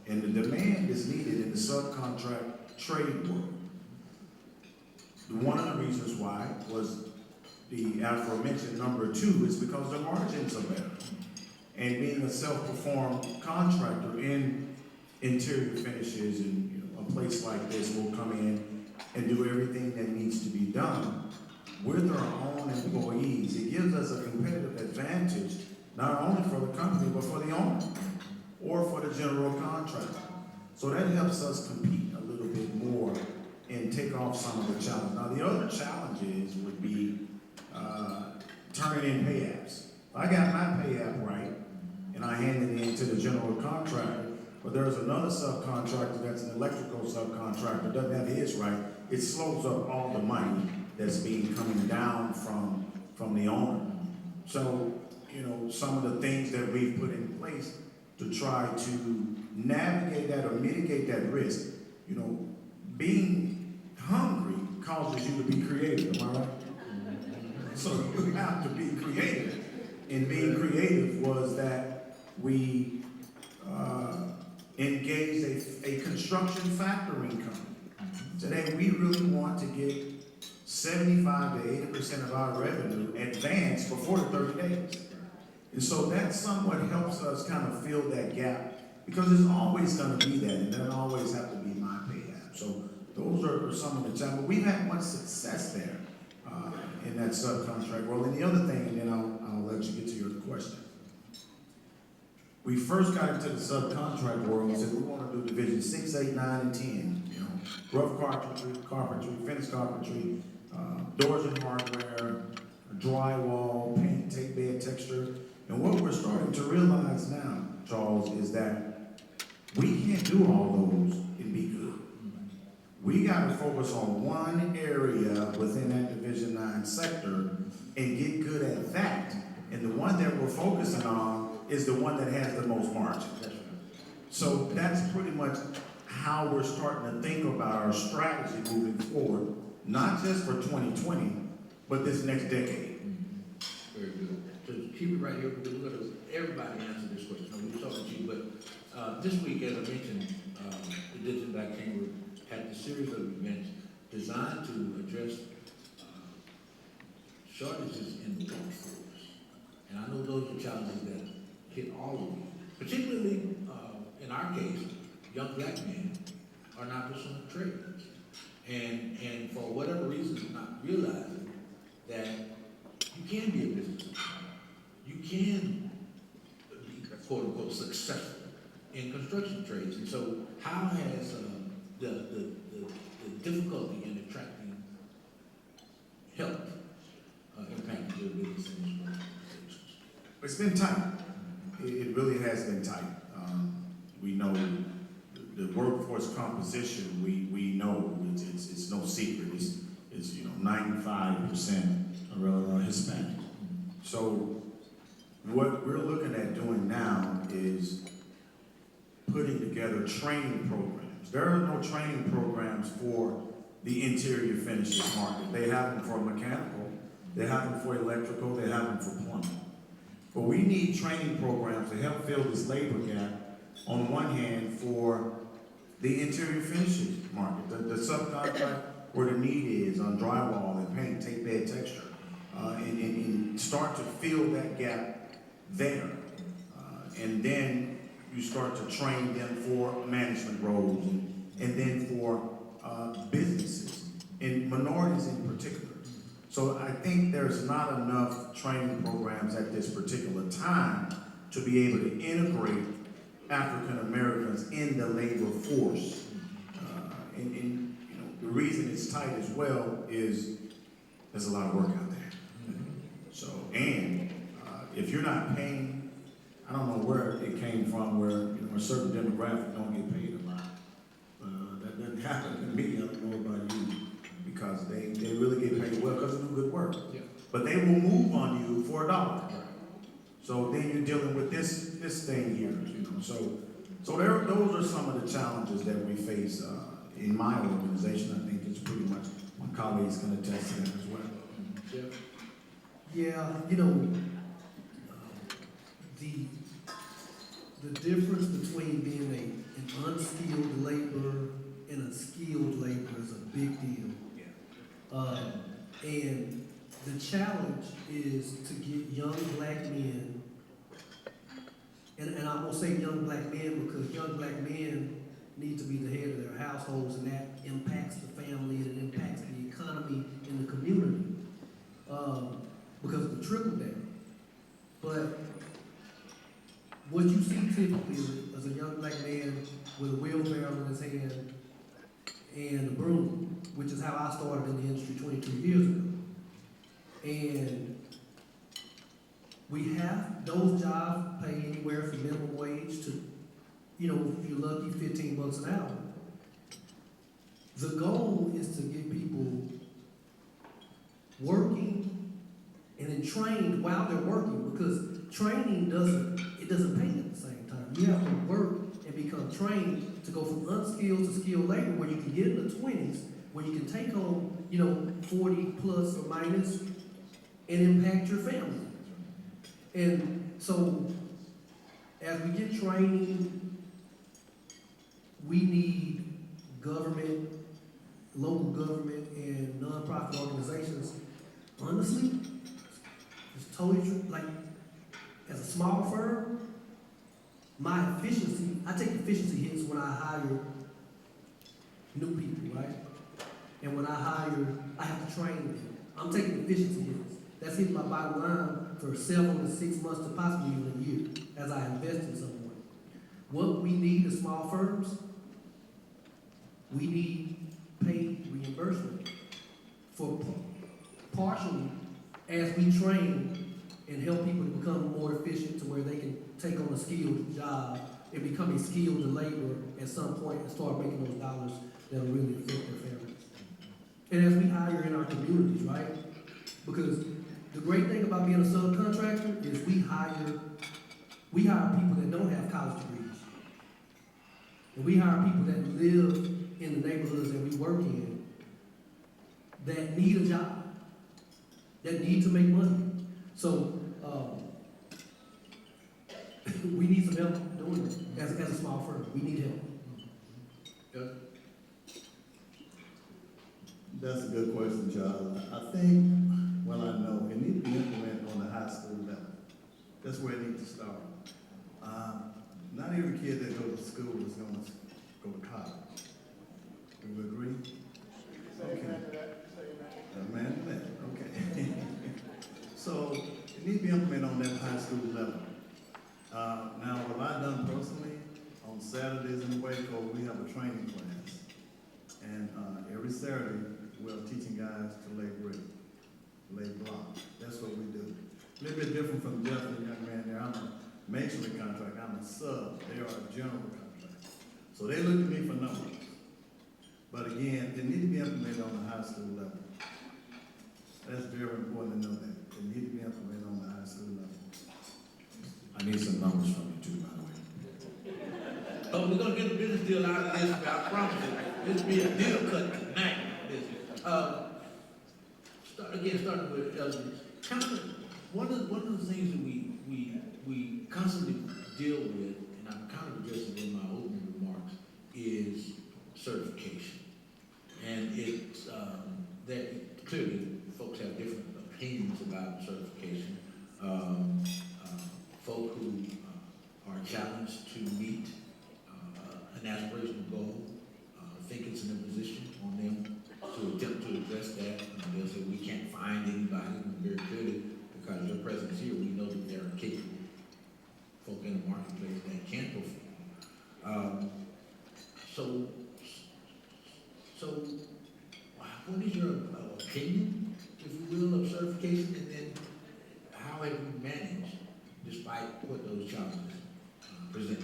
Speaker 10: And the demand is needed in the subcontract trade world. One of the reasons why was the aforementioned number 2 is because the margins are better. And being a self-performed contractor in interior finishes and a place like this will come in and do everything that needs to be done with our own employees. It gives us a competitive advantage, not only for the company, but for the owner or for the general contractor. So that helps us compete a little bit more and take off some of the challenges. Now, the other challenges would be turning in pay apps. I got my pay app right, and I handed it in to the general contractor, but there's another subcontractor that's an electrical subcontractor, doesn't have his right. It slows up all the money that's coming down from the owner. So, some of the things that we've put in place to try to navigate that or mitigate that risk. Being hungry causes you to be creative, am I right? So you have to be creative. And being creative was that we engaged a construction factoring company. Today, we really want to get 75 to 80% of our revenue advanced before the 30 days. And so that somewhat helps us kind of fill that gap, because there's always going to be that, and there'll always have to be my pay app. So those are some of the challenges. We've had much success there in that subcontract world. And the other thing, and then I'll let you get to your question. We first got into the subcontract world and said we want to do division 6, 8, 9, and 10. Rough carpentry, finished carpentry, doors and hardware, drywall, paint, tape, bed, texture. And what we're starting to realize now, Charles, is that we can't do all those and be good. We got to focus on one area within that Division 9 sector and get good at that. And the one that we're focusing on is the one that has the most margin. So that's pretty much how we're starting to think about our strategy moving forward, not just for 2020, but this next decade.
Speaker 9: Very good. So keep it right here, because we're going to everybody answer this question. We've talked to you, but this week, as I mentioned, the Denton Black Chamber had a series of events designed to address shortages in the workforce. And I know those are challenges that hit all of you, particularly, in our case, young black men are not pursuing trades. And for whatever reason, not realizing that you can be a business owner. You can be, quote unquote, successful in construction trades. And so how has the difficulty in attracting help impacted your business in this organization?
Speaker 10: It's been tight. It really has been tight. We know the workforce composition. We know it's no secret. It's 95% are Hispanic. So what we're looking at doing now is putting together training programs. There are no training programs for the interior finishes market. They have them for mechanical, they have them for electrical, they have them for plumbing. But we need training programs to help fill this labor gap on one hand for the interior finishes market, the subcontract where the need is on drywall and paint, tape bed texture, and start to fill that gap there. And then you start to train them for management roles and then for businesses, and minorities in particular. So I think there's not enough training programs at this particular time to be able to integrate African Americans in the labor force. And the reason it's tight as well is there's a lot of work out there. So, and if you're not paying, I don't know where it came from, where a certain demographic don't get paid a lot. That doesn't happen to me. I don't know about you, because they really get paid well because they do good work.
Speaker 9: Yeah.
Speaker 10: But they will move on you for $1. So then you're dealing with this thing here, So those are some of the challenges that we face in my organization. I think it's pretty much my colleagues can attest to that as well.
Speaker 9: Jeff?
Speaker 8: Yeah, the difference between being an unskilled laborer and a skilled laborer is a big deal.
Speaker 9: Yeah.
Speaker 8: And the challenge is to get young black men, and I'm gonna say young black men because young black men need to be the head of their households, and that impacts the family and it impacts the economy in the community because of the trickle down. But what you see typically is a young black man with a wheelbarrow in his hand and a broom, which is how I started in the industry 22 years ago. And we have those jobs pay anywhere from minimum wage to, if you're lucky, $15 an hour. The goal is to get people working and then trained while they're working, because training doesn't pay at the same time. You have to work and become trained to go from unskilled to skilled labor, where you can get in the 20s, where you can take home, 40 plus or minus and impact your family. And so as we get training, we need government, local government, and nonprofit organizations. Honestly, it's totally true. Like, as a small firm, my efficiency, I take efficiency hits when I hire new people, right? And when I have to train them. I'm taking efficiency hits. That's hitting my bottom line for several to 6 months to possibly even a year as I invest in someone. What we need as small firms, we need pay reimbursement for partially as we train and help people to become more efficient to where they can take on a skilled job and become a skilled laborer at some point and start making those dollars that will really affect their families. And as we hire in our communities, right? Because the great thing about being a subcontractor is we hire people that don't have college degrees. And we hire people that live in the neighborhoods that we work in that need a job, that need to make money. So we need some help doing it as a small firm. We need help.
Speaker 9: Good.
Speaker 11: That's a good question, Charles. I think, well, I know every kid that goes to school is gonna go to college. Do you agree? Okay. Amen to that, okay. So, it needs to be implemented on that high school level. Now, what I've done personally, on Saturdays in Waco, we have a training class. And every Saturday, we're teaching guys to lay brick, lay block. That's what we do. A little bit different from Jeff, the young man there. I'm a masonry contractor, I'm a sub. They are a general contractor. So they look to me for numbers. But again, they need to be implemented on the high school level. That's very important to know that. They need to be implemented on the high school level.
Speaker 10: I need some numbers from you too, by the way.
Speaker 9: Oh, we're gonna get a business deal out of this, I promise you. This be a deal cut tonight. Starting with, kind of, one of the things that we constantly deal with, and I'm kind of addressing in my opening remarks, is certification. And it's, that clearly folks have different opinions about certification. Folk who are challenged to meet an aspirational goal, think it's an imposition on them to attempt to address that. They'll say, we can't find anybody, very clearly, because your presence here, we know that there are capable folk in the marketplace that can perform. So, what is your opinion, if you will, of certification, and then how have you managed, despite what those challenges present?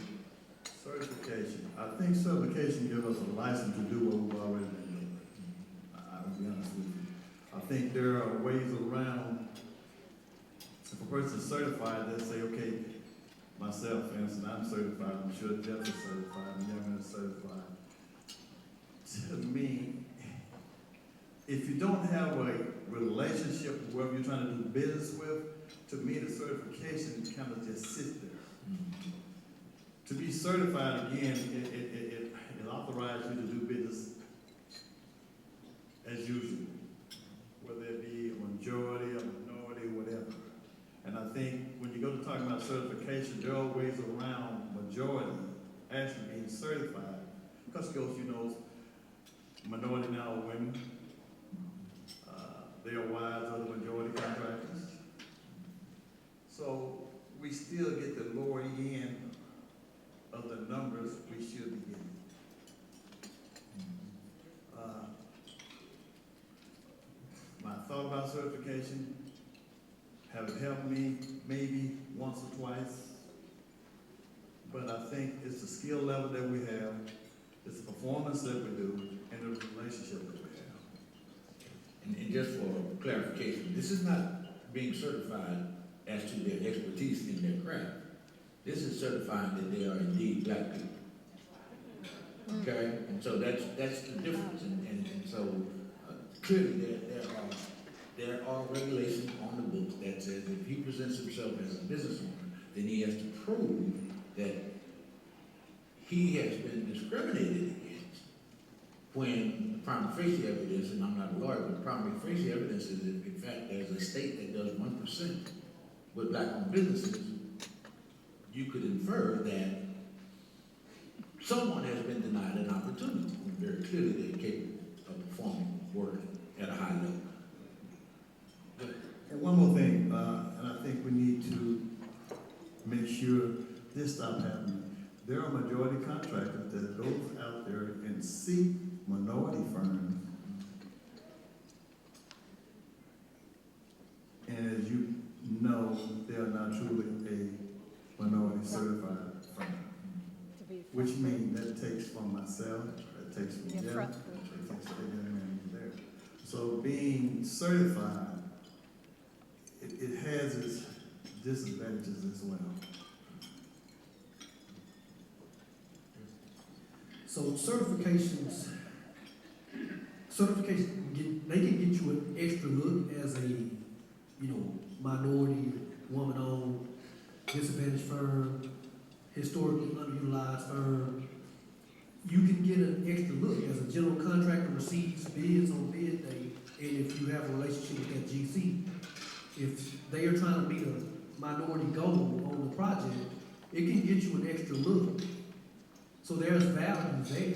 Speaker 11: Certification. I think certification gives us a license to do what we've already been doing. I'll be honest with you. I think there are ways around. If a person's certified, they'll say, okay, myself, for instance, I'm certified. I'm sure Jeff is certified. Young is certified. To me, if you don't have a relationship with whoever you're trying to do business with, to me, the certification kind of just sits there. To be certified, again, it authorizes you to do business as usual, whether it be a majority, a minority, whatever. And I think when you go to talk about certification, there are ways around majority actually being certified. Because it goes, minority now are women. They are wives of the majority contractors. So we still get the lower end of the numbers we should be getting. My thought about certification, have it helped me maybe once or twice, but I think it's the skill level that we have, it's the performance that we do, and the relationship that we have.
Speaker 9: And just for clarification, this is not being certified as to their expertise in their craft. This is certifying that they are indeed black people. Okay? And so that's the difference. And so clearly there are regulations on the books that says if he presents himself as a business owner, then he has to prove that he has been discriminated against when primary facie evidence, and I'm not a lawyer, but primary facie evidence is that in fact there's a state that does 1% with black-owned businesses. You could infer that someone has been denied an opportunity when very clearly they're capable of performing work at a high level.
Speaker 11: And one more thing, and I think we need to make sure this stops happening. There are majority contractors that goes out there and seek minority firms. And as you know, they are not truly a minority certified firm. Which means that takes from myself, that takes from Jeff, that takes from the man there. So being certified, it has its disadvantages as well.
Speaker 8: So certifications, they can get you an extra look as a, minority, woman-owned, disadvantaged firm, historically underutilized firm. You can get an extra look as a general contractor receives bids on bid day, and if you have a relationship with that GC, if they are trying to meet a minority goal on the project, it can get you an extra look So there's value there.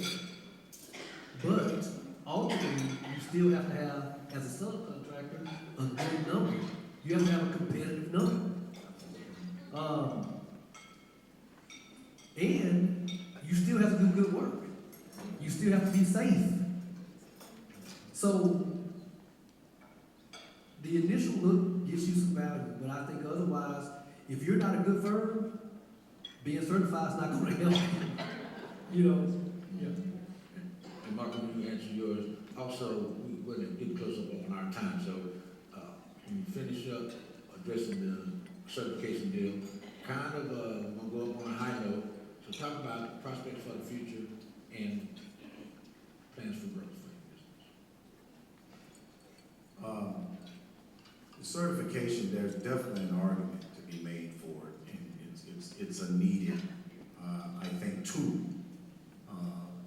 Speaker 8: But ultimately, you still have to have, as a subcontractor, a good number. You have to have a competitive number. And you still have to do good work. You still have to be safe. So the initial look gives you some value, but I think otherwise, if you're not a good firm, being certified is not going to help you. You know? Yeah.
Speaker 9: And Mark, when you answer yours, also, we're going to get close up on our time, so when you finish up addressing the certification deal, kind of I'm going to go up on a high note, so talk about prospects for the future and plans for growth for your business.
Speaker 10: The certification, there's definitely an argument to be made for it, and it's a needed, I think, tool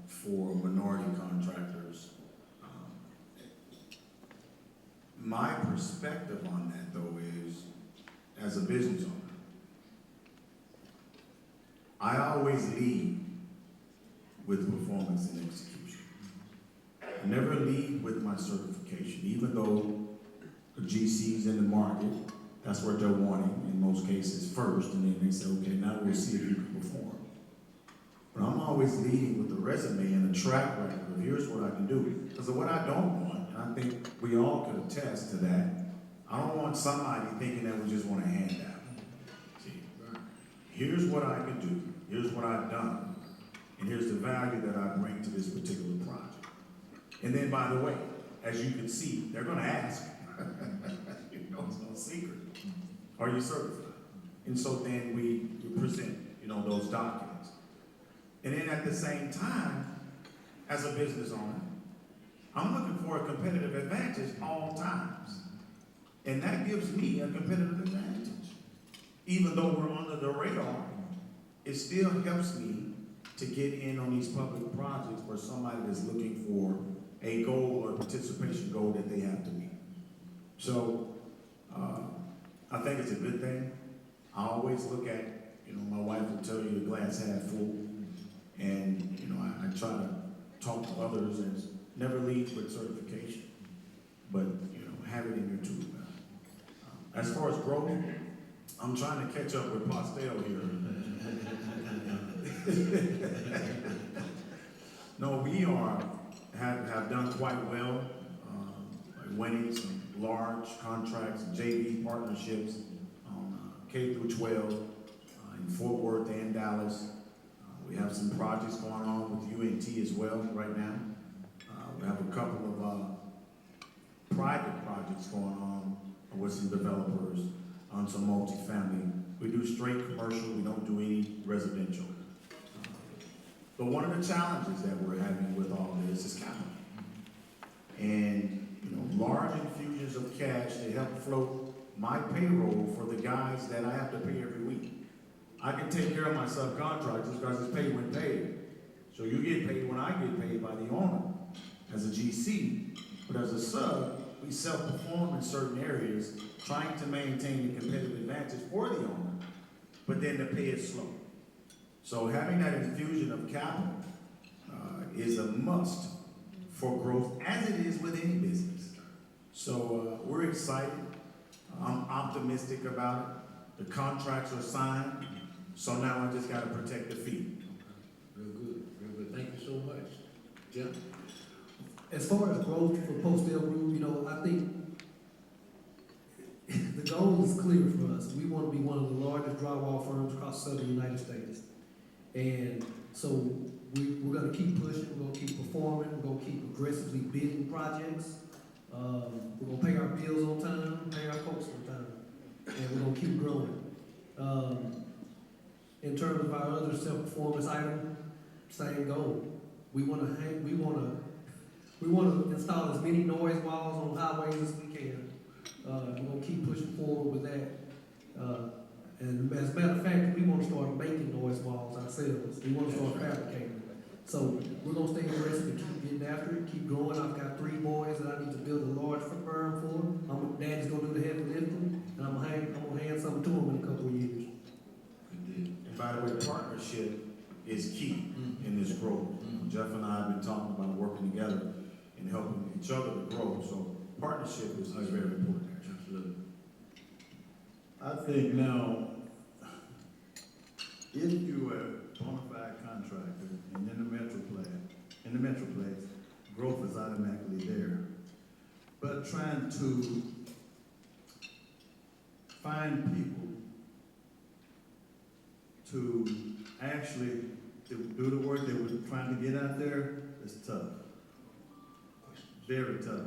Speaker 10: for minority contractors. My perspective on that, though, is as a business owner, I always lead with performance and execution. I never lead with my certification, even though the GCs in the market, that's what they're wanting in most cases first, and then they say, okay, now we'll see if you can perform. But I'm always leading with a resume and a track record of here's what I can do. Because of what I don't want, and I think we all could attest to that, I don't want somebody thinking that we just want a handout. See, here's what I can do, here's what I've done, and here's the value that I bring to this particular project. And then, by the way, as you can see, they're going to ask, you know, it's no secret, are you certified? And so then we present, you know, those documents. And then at the same time, as a business owner, I'm looking for a competitive advantage all times. And that gives me a competitive advantage. Even though we're under the radar, it still helps me to get in on these public projects where somebody is looking for a goal or participation goal that they have to meet. So I think it's a good thing. I always look at, you know, my wife will tell you the glass half full. And, you know, I try to talk to others and never lead with certification, but, you know, have it in your tool belt. As far as growth, I'm trying to catch up with Postel here. No, we have done quite well, winning some large contracts, JV partnerships on K through 12 in Fort Worth and Dallas. We have some projects going on with UNT as well right now. We have a couple of private projects going on with some developers on some multifamily. We do straight commercial, we don't do any residential. But one of the challenges that we're having with all this is capital. And, you know, large infusions of cash to help float my payroll for the guys that I have to pay every week. I can take care of my subcontractors because it's paid when paid. So you get paid when I get paid by the owner as a GC. But as a sub, we self-perform in certain areas, trying to maintain the competitive advantage for the owner, but then the pay is slow. So having that infusion of capital is a must for growth, as it is with any business. So we're excited. I'm optimistic about it. The contracts are signed. So now I just got to protect the fee.
Speaker 9: Real good, real good. Thank you so much. Jim?
Speaker 8: As far as growth for Postel Group, you know, I think the goal is clear for us. We want to be one of the largest drywall firms across the southern United States. And so we're going to keep pushing, we're going to keep performing, we're going to keep aggressively bidding projects. We're going to pay our bills on time, pay our folks on time, and we're going to keep growing. In terms of our other self-performance item, same goal. We want to install as many noise walls on highways as we can. We're going to keep pushing forward with that. And as a matter of fact, we want to start making noise walls ourselves. We want to start fabricating. So we're going to stay aggressive and keep getting after it, keep growing. I've got 3 boys that I need to build a large firm for. Daddy's going to do the heavy lifting, and I'm going to hand something to him in a couple of years.
Speaker 10: And by the way, partnership is key in this growth. Jeff and I have been talking about working together and helping each other to grow. So partnership is very important.
Speaker 9: Absolutely.
Speaker 11: I think now, if you are a bona fide contractor and in the metroplex, growth is automatically there. But trying to find people to actually do the work that we're trying to get out there is tough. Very tough.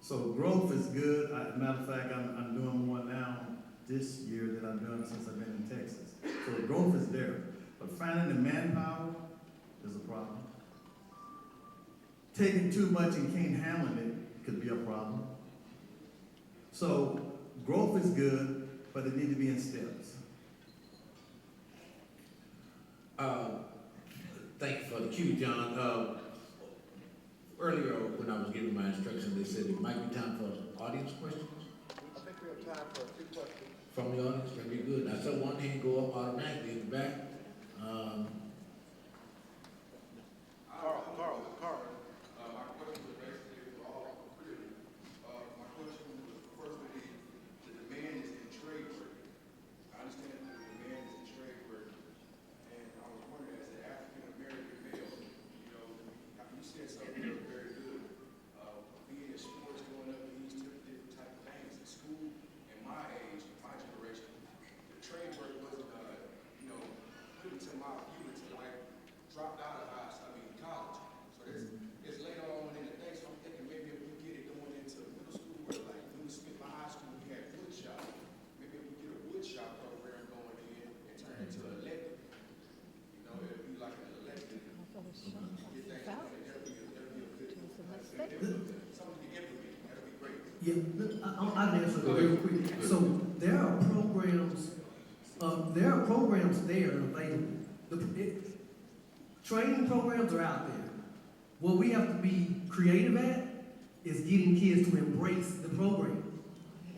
Speaker 11: So growth is good. Matter of fact, I'm doing more now this year than I've done since I've been in Texas. So the growth is there. But finding the manpower is a problem. Taking too much and can't handle it could be a problem. So growth is good, but it needs to be in steps.
Speaker 9: Thank you for the cue, John. Earlier, when I was giving my instructions, they said it might be time for audience questions.
Speaker 12: I think we have time for a few questions.
Speaker 9: From the audience, that'd be good. I saw one hand go up automatically in the back.
Speaker 12: Carl.
Speaker 1: My question was basically for all three. My question was first would be, the demand is in trade work. I understand that the demand is in trade work, and I was wondering, as an African American male, you know, you said something very good. Being in sports, going up in these different type of things in school, in my age, my generation, the trade work wasn't, you know, put into my view until I dropped out of college. So it's later on in the day, so I'm thinking maybe if we get it going into middle school, where like when we spent my high school, we had wood shop. Maybe if we get a wood shop program going in and turn it into an elective. You know, it'd be like an elective. Get things going, that'd be a good something to implement. That'd be great.
Speaker 8: Yeah, I'll answer that real quick. So there are programs there available. Training programs are out there. What we have to be creative at is getting kids to embrace the program.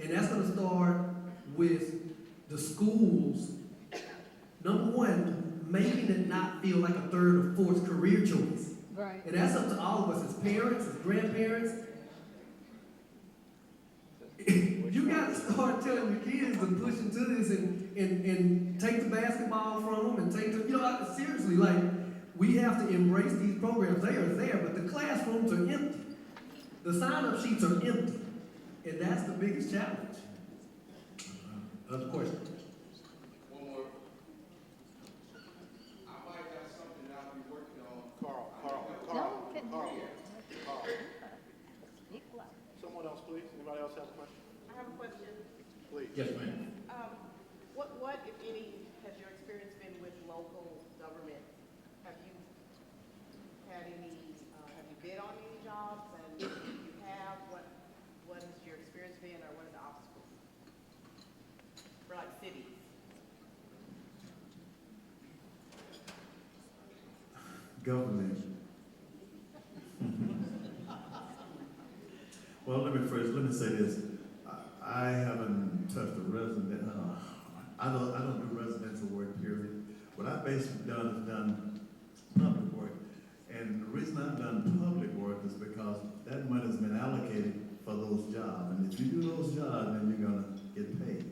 Speaker 8: And that's going to start with the schools. Number one, making it not feel like a third or fourth career choice.
Speaker 4: Right.
Speaker 8: And that's up to all of us as parents, as grandparents. You got to start telling your kids to push into this and take the basketball from them and take the, you know, seriously, like, we have to embrace these programs. They are there, but the classrooms are empty. The sign-up sheets are empty. And that's the biggest challenge.
Speaker 9: Other questions?
Speaker 1: One more. I might have something that I'll be working on.
Speaker 12: Carl. Someone else, please. Anybody else have a question?
Speaker 13: I have a question.
Speaker 12: Please.
Speaker 9: Yes, ma'am.
Speaker 13: What, if any, has your experience been with local government? Have you had any, have you bid on any jobs? And if you have, what has your experience been, or what are the obstacles? For like cities?
Speaker 11: Government. Well, let me say this. I haven't touched a resident. I don't do residential work, period. What I've basically done is done public work. And the reason I've done public work is because that money's been allocated for those jobs. And if you do those jobs, then you're gonna get paid.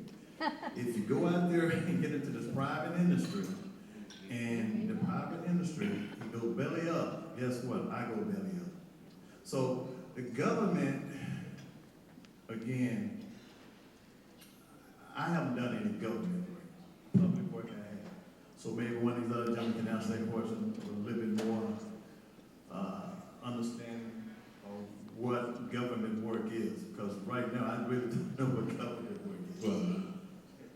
Speaker 11: If you go out there and get into this private industry, and the private industry, you go belly up, guess what? I go belly up. So the government, again, I haven't done any government work. Public work I have. So maybe one of these other gentlemen can answer that question with a little bit more understanding of what government work is. Because right now, I really don't know what government work is.
Speaker 9: Well,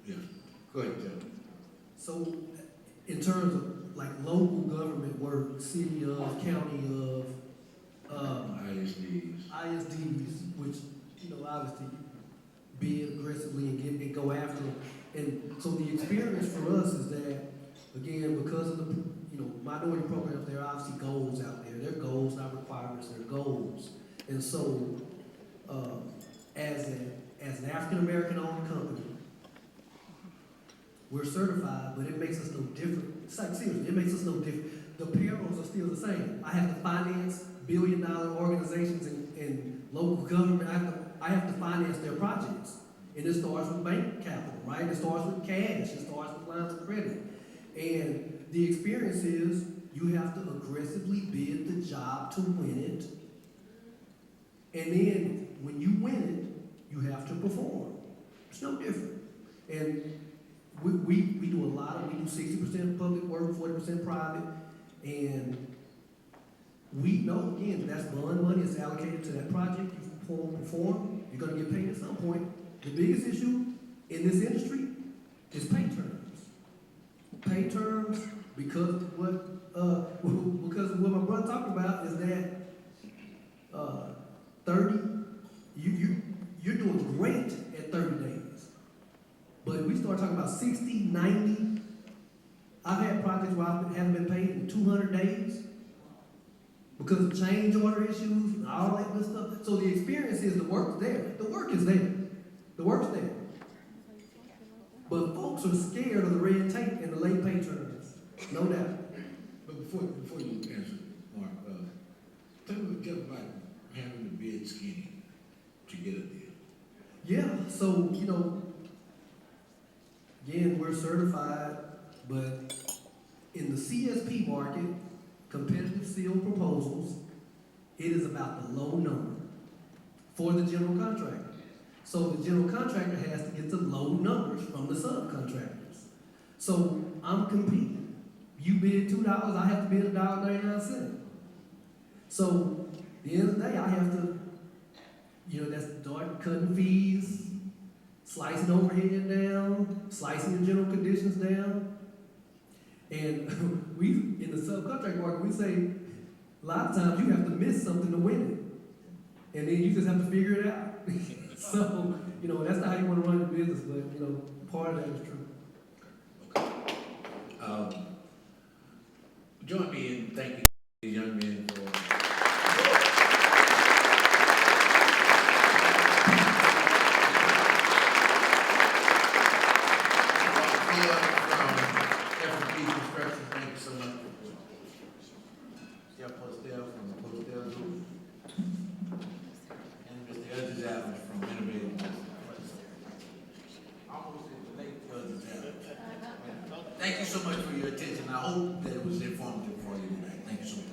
Speaker 9: yeah. Go ahead, John.
Speaker 8: So, in terms of like local government work, city of, county of, ISDs, which, you know, obviously bid aggressively and go after them. And so the experience for us is that, again, because of the, you know, minority programs, there are obviously goals out there. They're goals, not requirements, they're goals. And so, as an African-American owned company, We're certified, but it makes us no different. It's like, seriously, it makes us no different. The payrolls are still the same. I have to finance billion-dollar organizations and local government. I have to finance their projects. And it starts with bank capital, right? It starts with cash. It starts with lines of credit. And the experience is you have to aggressively bid the job to win it. And then when you win it, you have to perform. It's no different. And we do a lot of, we do 60% public work, 40% private, and we know, again, that's bond money, it's allocated to that project, you perform, you're gonna get paid at some point. The biggest issue in this industry is pay terms. Pay terms, because of what my brother talked about, is that 30, you're doing great at 30 days. But if we start talking about 60, 90, I've had projects where I haven't been paid in 200 days because of change order issues and all that good stuff. So the experience is the work's there. The work is there. The work's there. But folks are scared of the red tape and the late pay terms. No doubt.
Speaker 9: But before you answer, Mark, tell me what Jeff about having to bid skinny to get a deal.
Speaker 8: Yeah, so, you know, again, we're certified, but in the CSP market, competitive sealed proposals, it is about the low number for the general contractor. So the general contractor has to get the low numbers from the subcontractors. So I'm competing. You bid $2, I have to bid $1.99. So at the end of the day, I have to, you know, that's start cutting fees, slicing overhead down, slicing the general conditions down. And we, in the subcontract market, we say, a lot of times you have to miss something to win it. And then you just have to figure it out. So, you know, that's not how you want to run your business, but, you know, part of that is true.
Speaker 9: Okay. Join me in thanking these young men for Thank you so much for your attention. I hope that it was informative for you tonight. Thank you so much.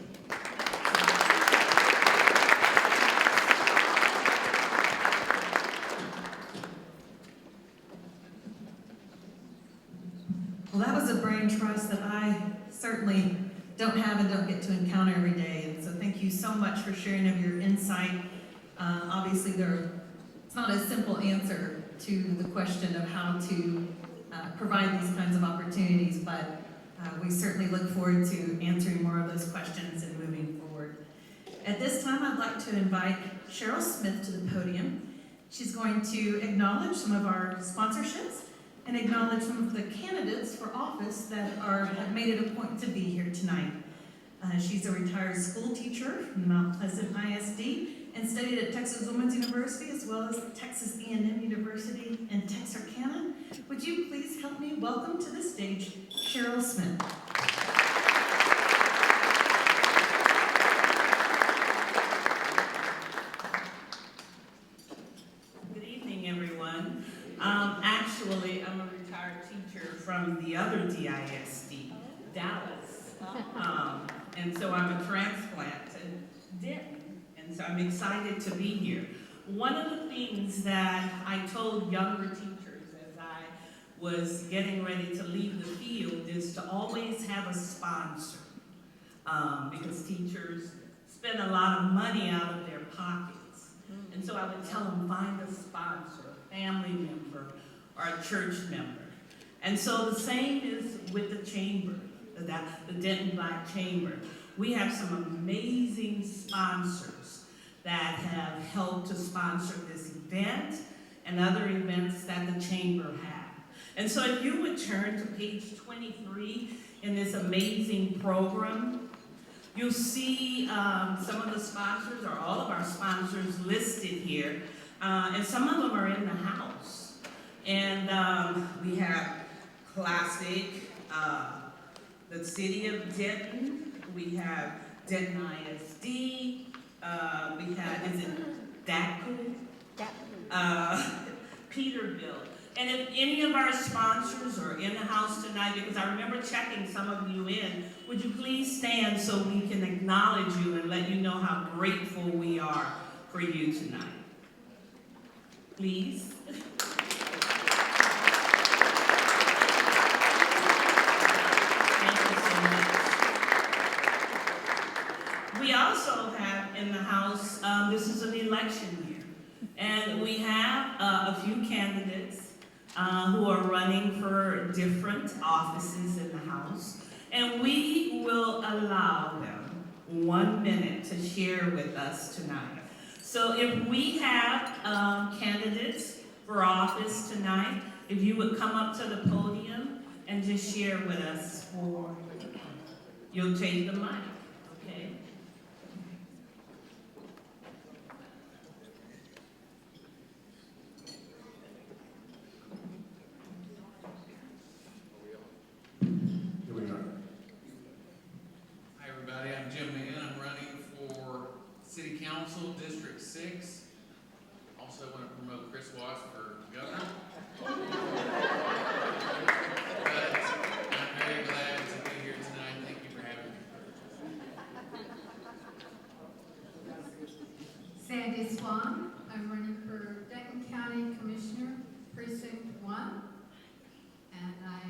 Speaker 5: Well, that was a brain trust that I certainly don't have and don't get to encounter every day. And so thank you so much for sharing of your insight. Obviously, it's not a simple answer to the question of how to provide these kinds of opportunities, but we certainly look forward to answering more of those questions and moving forward. At this time, I'd like to invite Cheryl Smith to the podium. She's going to acknowledge some of our sponsorships and acknowledge some of the candidates for office that have made it a point to be here tonight. She's a retired school teacher from Mount Pleasant ISD and studied at Texas Women's University as well as Texas A&M University in Texarkana. Would you please help me welcome to the stage Cheryl Smith.
Speaker 14: Good evening, everyone. Actually, I'm a retired teacher from the other DISD, Dallas. And so I'm a transplant in Denton, and so I'm excited to be here. One of the things that I told younger teachers as I was getting ready to leave the field is to always have a sponsor, because teachers spend a lot of money out of their pockets. And so I would tell them, find a sponsor, a family member, or a church member. And so the same is with the chamber, the Denton Black Chamber. We have some amazing sponsors that have helped to sponsor this event and other events that the chamber have. And so if you would turn to page 23 in this amazing program, you'll see some of the sponsors, or all of our sponsors listed here, and some of them are in the house. And we have Classic, the city of Denton, we have Denton ISD, we have, is it DACU? Peterbilt. And if any of our sponsors are in the house tonight, because I remember checking some of you in, would you please stand so we can acknowledge you and let you know how grateful we are for you tonight? Please. Thank you so much. We also have in the house, this is an election year, and we have a few candidates who are running for different offices in the House. And we will allow them 1 minute to share with us tonight. So if we have candidates for office tonight, if you would come up to the podium and just share with us for, you'll take the mic, okay?
Speaker 15: Hi everybody, I'm Jim Mann. I'm running for City Council, District 6. Also want to promote Chris Watts for governor. But I'm very glad to be here tonight. Thank you for having me.
Speaker 16: Sandy Swan. I'm running for Denton County Commissioner, Precinct 1. And I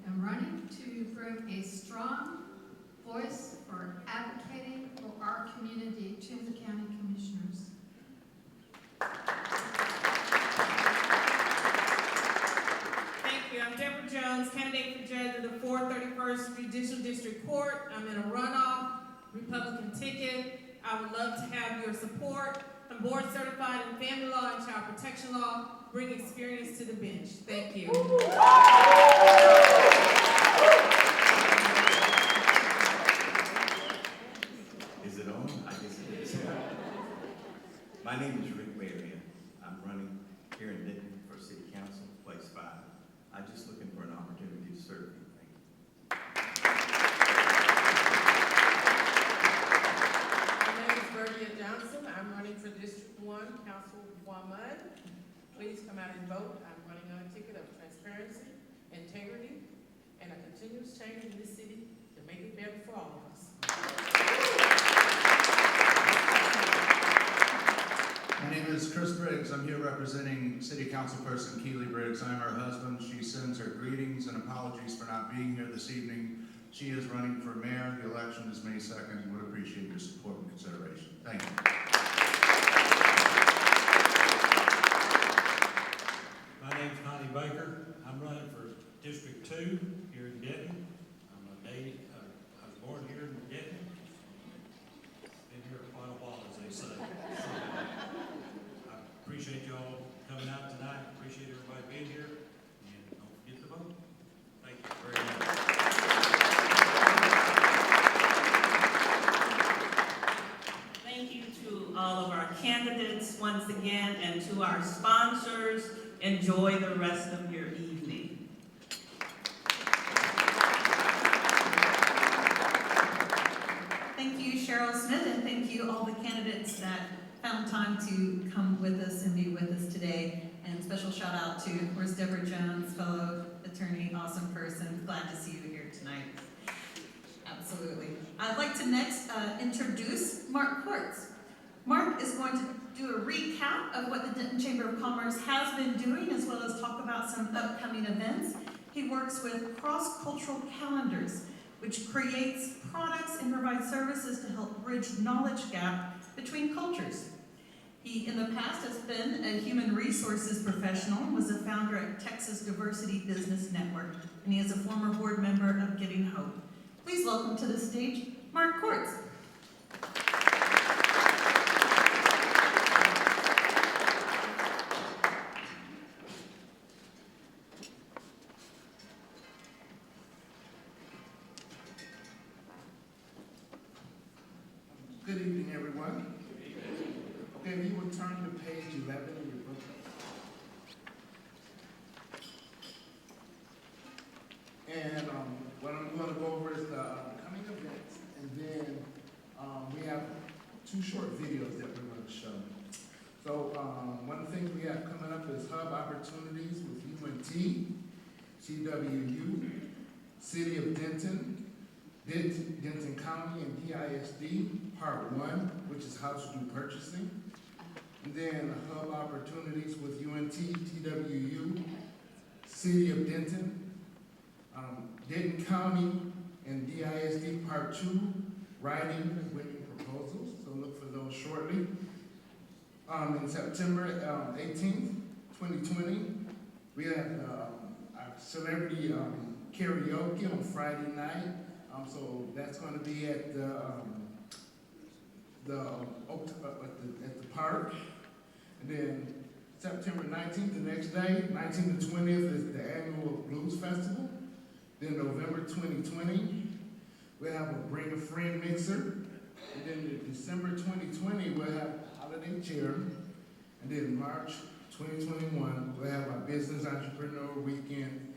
Speaker 16: am running to bring a strong voice for advocating for our community to the county commissioners.
Speaker 17: Thank you. I'm Deborah Jones, candidate for judge of the 431st Judicial District Court. I'm in a runoff Republican ticket. I would love to have your support. I'm board certified in family law and child protection law. Bring experience to the bench. Thank you.
Speaker 11: Is it on? I guess it is. My name is Rick Marion. I'm running here in Denton for City Council, Place 5. I'm just looking for an opportunity to serve you.
Speaker 13: My name is Bertia Johnson. I'm running for District 1, Councilwoman. Please come out and vote. I'm running on a ticket of transparency, integrity, and a continuous change in this city to make it better for all of us.
Speaker 18: My name is Chris Briggs. I'm here representing City Councilperson Keely Briggs. I'm her husband. She sends her greetings and apologies for not being here this evening. She is running for mayor. The election is May 2nd. Would appreciate your support and consideration. Thank you.
Speaker 19: My name's Connie Baker. I'm running for District 2 here in Denton. I was born here in Denton. Been here quite a while, as they say. I appreciate y'all coming out tonight. Appreciate everybody being here. And don't forget to vote. Thank you very much.
Speaker 14: Thank you to all of our candidates once again, and to our sponsors. Enjoy the rest of your evening.
Speaker 5: Thank you, Cheryl Smith, and thank you all the candidates that found time to come with us and be with us today. And special shout out to, of course, Deborah Jones, fellow attorney, awesome person. Glad to see you here tonight. Absolutely. I'd like to next introduce Mark Quartz. Mark is going to do a recap of what the Denton Chamber of Commerce has been doing, as well as talk about some upcoming events. He works with cross-cultural calendars, which creates products and provides services to help bridge knowledge gap between cultures. He, in the past, has been a human resources professional and was a founder at Texas Diversity Business Network, and he is a former board member of Giving Hope. Please welcome to the stage, Mark Quartz.
Speaker 8: Good evening, everyone. Okay, if you would turn to page 11 in your book. And what I'm going to go over is the coming events, and then we have 2 short videos that we're going to show. So one of the things we have coming up is Hub Opportunities with UNT, CWU, City of Denton, Denton County and DISD, Part 1, which is how to do purchasing. And then Hub Opportunities with UNT, TWU, City of Denton, Denton County and DISD Part 2, Writing and Winning Proposals. So look for those shortly. In September 18th, 2020, we have our celebrity karaoke on Friday night. So that's going to be at the park. And then September 19th, the next day, 19th to 20th is the annual Blues Festival. Then November 2020, we'll have a Bring a Friend mixer. And then in December 2020, we'll have Holiday Cheer. And then March 2021, we'll have our Business Entrepreneur Weekend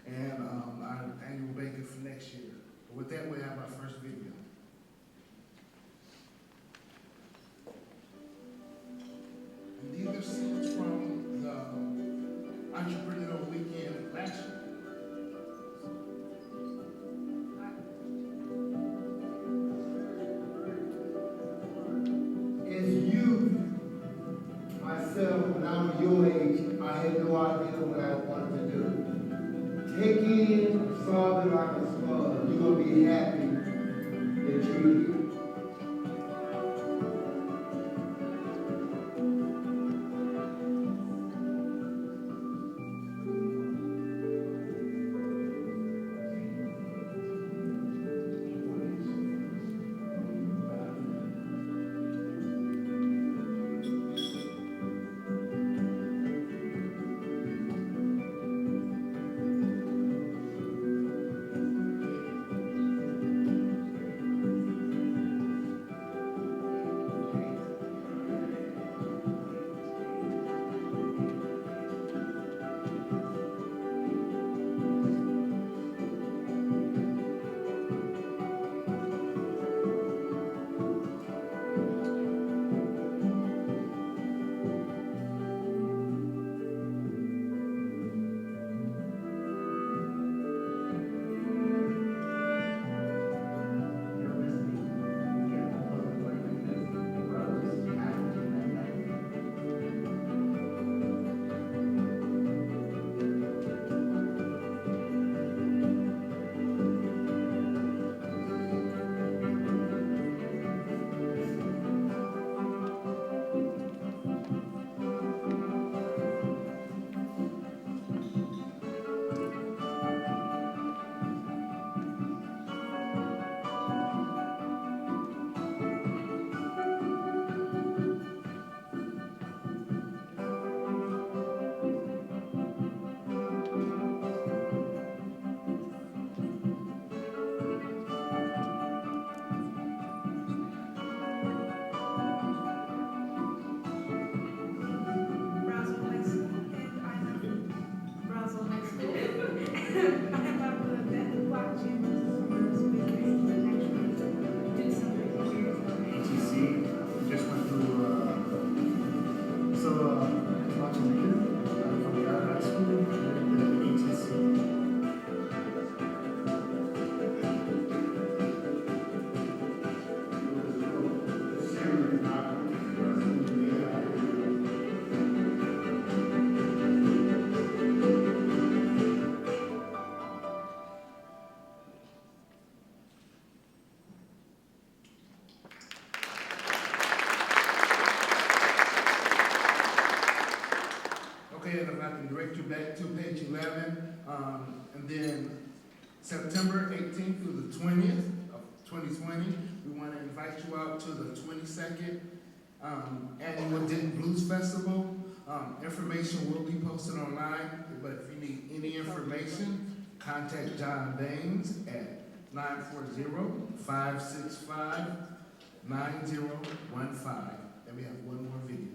Speaker 8: and our annual banquet for next year. But with that, we'll have our first video. And these are scenes from the Entrepreneur Weekend last year.
Speaker 2: When I was your age, I had no idea what I wanted to do. Take in, solve it like a slug. You're going to be happy that you're here. Okay, and if I can direct you back to page 11, and then September 18th through the 20th of 2020, we want to invite you out to the 22nd Annual Denton Blues Festival. Information will be posted online, but if you need any information, contact John Baines at 940-565-9015. And we have one more video.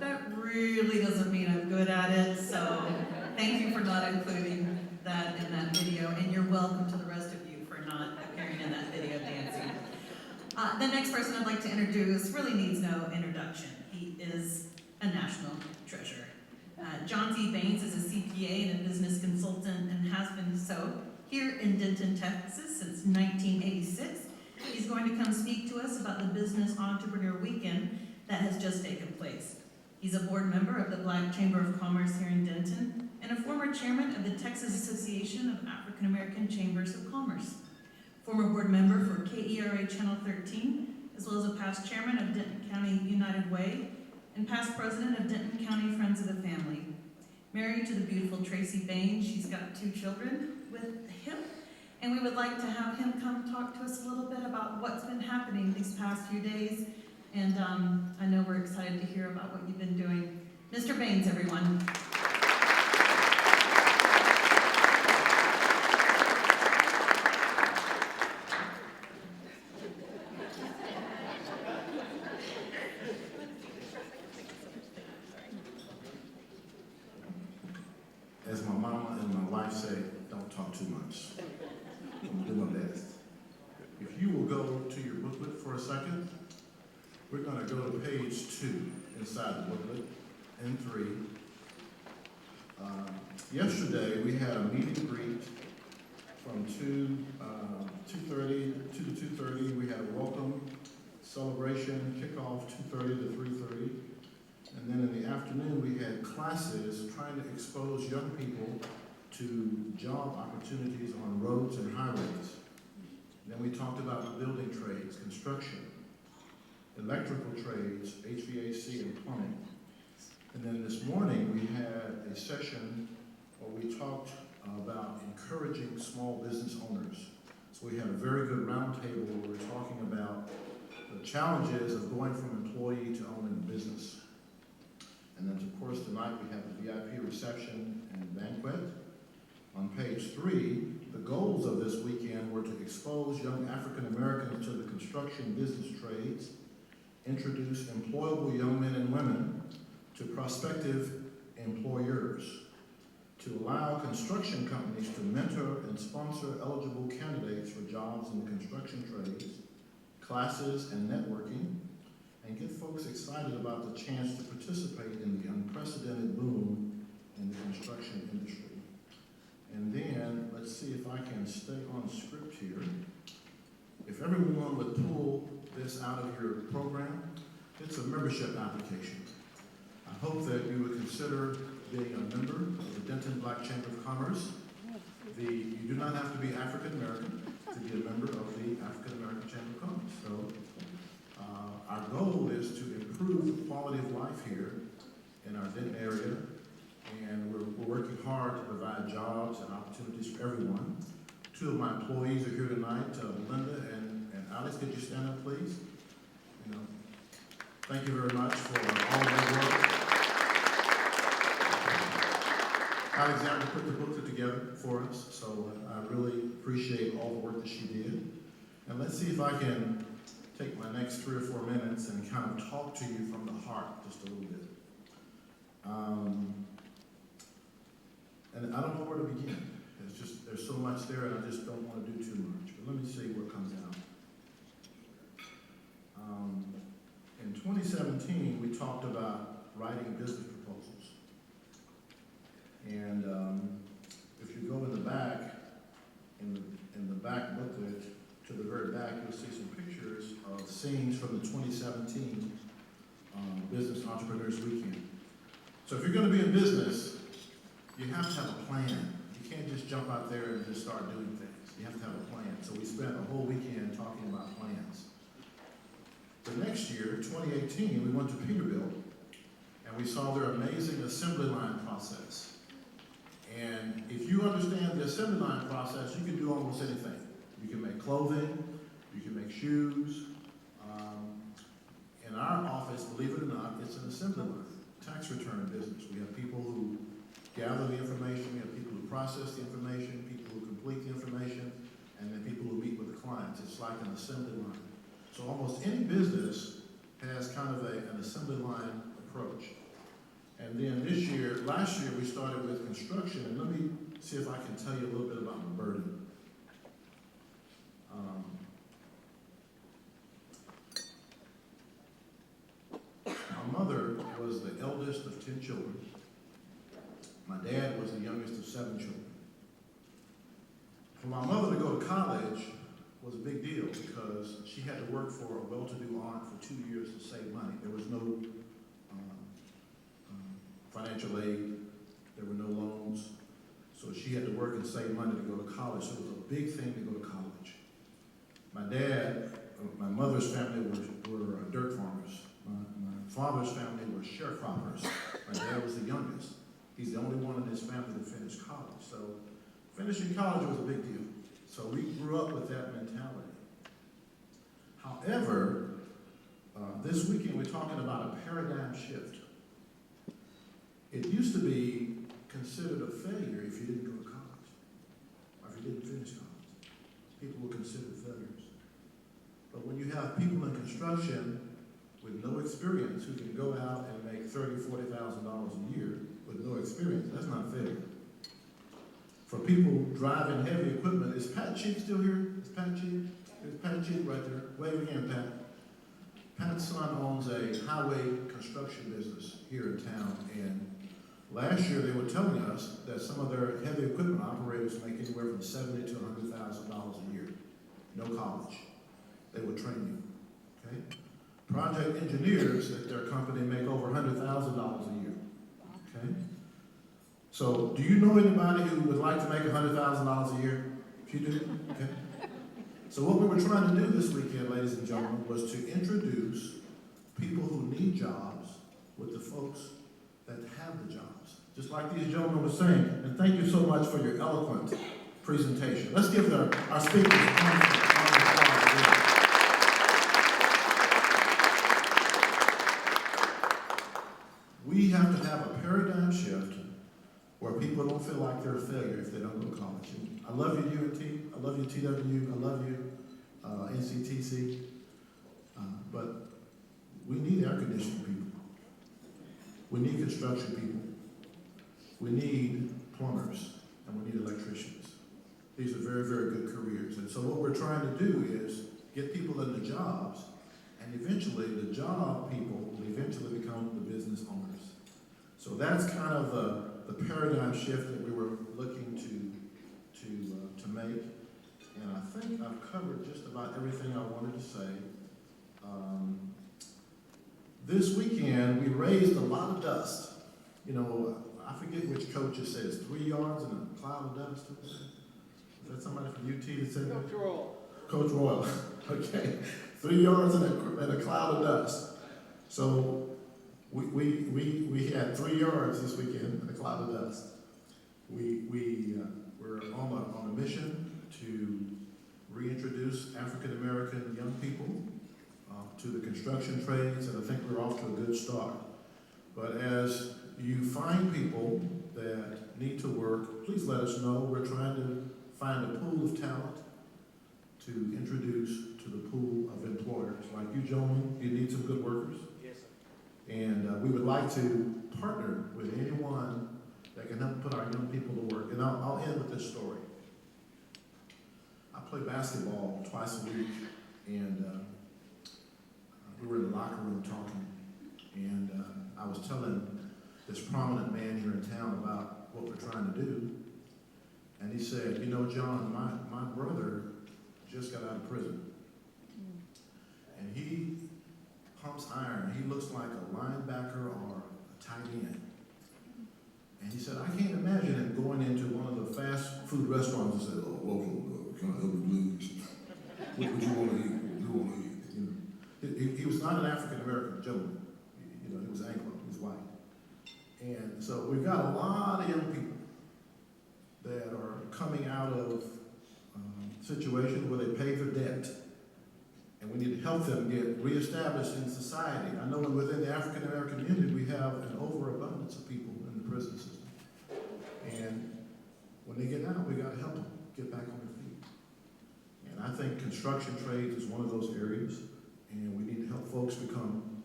Speaker 5: that really doesn't mean I'm good at it, so thank you for not including that in that video, and you're welcome to the rest of you for not appearing in that video dancing. The next person I'd like to introduce really needs no introduction. He is a national treasure. John T. Baines is a CPA and a business consultant and has been so here in Denton, Texas since 1986. He's going to come speak to us about the Business Entrepreneur Weekend that has just taken place. He's a board member of the Black Chamber of Commerce here in Denton and a former chairman of the Texas Association of African American Chambers of Commerce. Former board member for KERA Channel 13, as well as a past chairman of Denton County United Way and past president of Denton County Friends of the Family. Married to the beautiful Tracy Baines, she's got 2 children with him, and we would like to have him come talk to us a little bit about what's been happening these past few days, and I know we're excited to hear about what you've been doing. Mr. Baines, everyone.
Speaker 10: As my mama and my wife say, don't talk too much. I'm doing my best. If you will go to your booklet for a second, we're going to go to page 2 inside the booklet, in 3. Yesterday, we had a meet and greet from 2:30 to 2:30. We had a welcome, celebration, kickoff 2:30 to 3:30. And then in the afternoon, we had classes trying to expose young people to job opportunities on roads and highways. Then we talked about building trades, construction, electrical trades, HVAC, and plumbing. And then this morning, we had a session where we talked about encouraging small business owners. So we had a very good roundtable where we were talking about the challenges of going from employee to owning a business. And then, of course, tonight we have the VIP reception and banquet. On page 3, the goals of this weekend were to expose young African Americans to the construction business trades, introduce employable young men and women to prospective employers, to allow construction companies to mentor and sponsor eligible candidates for jobs in the construction trades, classes and networking, and get folks excited about the chance to participate in the unprecedented boom in the construction industry. And then, let's see if I can stay on script here. If everyone would pull this out of your program, it's a membership application. I hope that you would consider being a member of the Denton Black Chamber of Commerce. You do not have to be African American to be a member of the African American Chamber of Commerce. So our goal is to improve the quality of life here in our Denton area, and we're working hard to provide jobs and opportunities for everyone. 2 of my employees are here tonight, Linda and Alex. Could you stand up, please? Thank you very much for all of your work. Alexandra put the booklet together for us, so I really appreciate all the work that she did. And let's see if I can take my next 3 or 4 minutes and kind of talk to you from the heart just a little bit. And I don't know where to begin. It's just, there's so much there and I just don't want to do too much. But let me see what comes out. In 2017, we talked about writing business proposals. And if you go in the back, in the back booklet, to the very back, you'll see some pictures of scenes from the 2017 Business Entrepreneurs Weekend. So if you're going to be in business, you have to have a plan. You can't just jump out there and just start doing things. You have to have a plan. So we spent a whole weekend talking about plans. The next year, 2018, we went to Peterbilt, and we saw their amazing assembly line process. And if you understand the assembly line process, you can do almost anything. You can make clothing, you can make shoes. In our office, believe it or not, it's an assembly line, tax return business. We have people who gather the information, we have people who process the information, people who complete the information, and then people who meet with the clients. It's like an assembly line. So almost any business has kind of an assembly line approach.
Speaker 18: And then last year, we started with construction, and let me see if I can tell you a little bit about my burden. My mother was the eldest of 10 children. My dad was the youngest of 7 children. For my mother to go to college was a big deal because she had to work for a well-to-do aunt for 2 years to save money. There was no financial aid. There were no loans. So she had to work and save money to go to college. So it was a big thing to go to college. My mother's family were dirt farmers. My father's family were sharecroppers. My dad was the youngest. He's the only one in his family to finish college. So finishing college was a big deal. So we grew up with that mentality. However, this weekend we're talking about a paradigm shift. It used to be considered a failure if you didn't go to college, or if you didn't finish college. People were considered failures. But when you have people in construction with no experience who can go out and make $30,000, $40,000 a year with no experience, that's not failure. For people driving heavy equipment, is Pat Cheek still here? Is Pat Cheek? There's Pat Cheek right there. Wave again, Pat. Pat's son owns a highway construction business here in town, and last year they were telling us that some of their heavy equipment operators make anywhere from $70,000 to $100,000 a year. No college. They will train you. Okay? Project engineers at their company make over $100,000 a year. Okay? So, do you know anybody who would like to make $100,000 a year? If you do, okay. So what we were trying to do this weekend, ladies and gentlemen, was to introduce people who need jobs with the folks that have the jobs. Just like these gentlemen were saying. And thank you so much for your eloquent presentation. Let's give our speakers a round of applause. We have to have a paradigm shift where people don't feel like they're a failure if they don't go to college. And I love you, UNT. I love you, TWU. I love you, NCTC. But we need air conditioning people. We need construction people. We need plumbers. And we need electricians. These are very, very good careers. And so what we're trying to do is get people into jobs, and eventually the job people will eventually become the business owners. So that's kind of the paradigm shift that we were looking to make. And I think I've covered just about everything I wanted to say. This weekend, we raised a lot of dust. You know, I forget which coach it says, 3 yards in a cloud of dust. Is that somebody from UT that said that?
Speaker 3: Coach Royal.
Speaker 18: Coach Royal, okay. 3 yards in a cloud of dust. So we had 3 yards this weekend in a cloud of dust. We're on a mission to reintroduce African American young people to the construction trades, and I think we're off to a good start. But as you find people that need to work, please let us know. We're trying to find a pool of talent to introduce to the pool of employers. Like you, gentlemen, you need some good workers.
Speaker 3: Yes, sir.
Speaker 18: And we would like to partner with anyone that can help put our young people to work. And I'll end with this story. I play basketball twice a week, and we were in the locker room talking, and I was telling this prominent man here in town about what we're trying to do, and he said, you know, John, my brother just got out of prison, and he pumps iron. He looks like a linebacker or a tight end. And he said, I can't imagine him going into one of the fast food restaurants and say, oh, welcome, can I help you please? What would you want to eat? What do you want to eat? You know, he was not an African American gentleman. You know, he was Anglo, he was white. And so we've got a lot of young people that are coming out of situations where they pay their debt. And we need to help them get reestablished in society. I know within the African American community we have an overabundance of people in the prison system. And when they get out, we got to help them get back on their feet. And I think construction trades is one of those areas, and we need to help folks become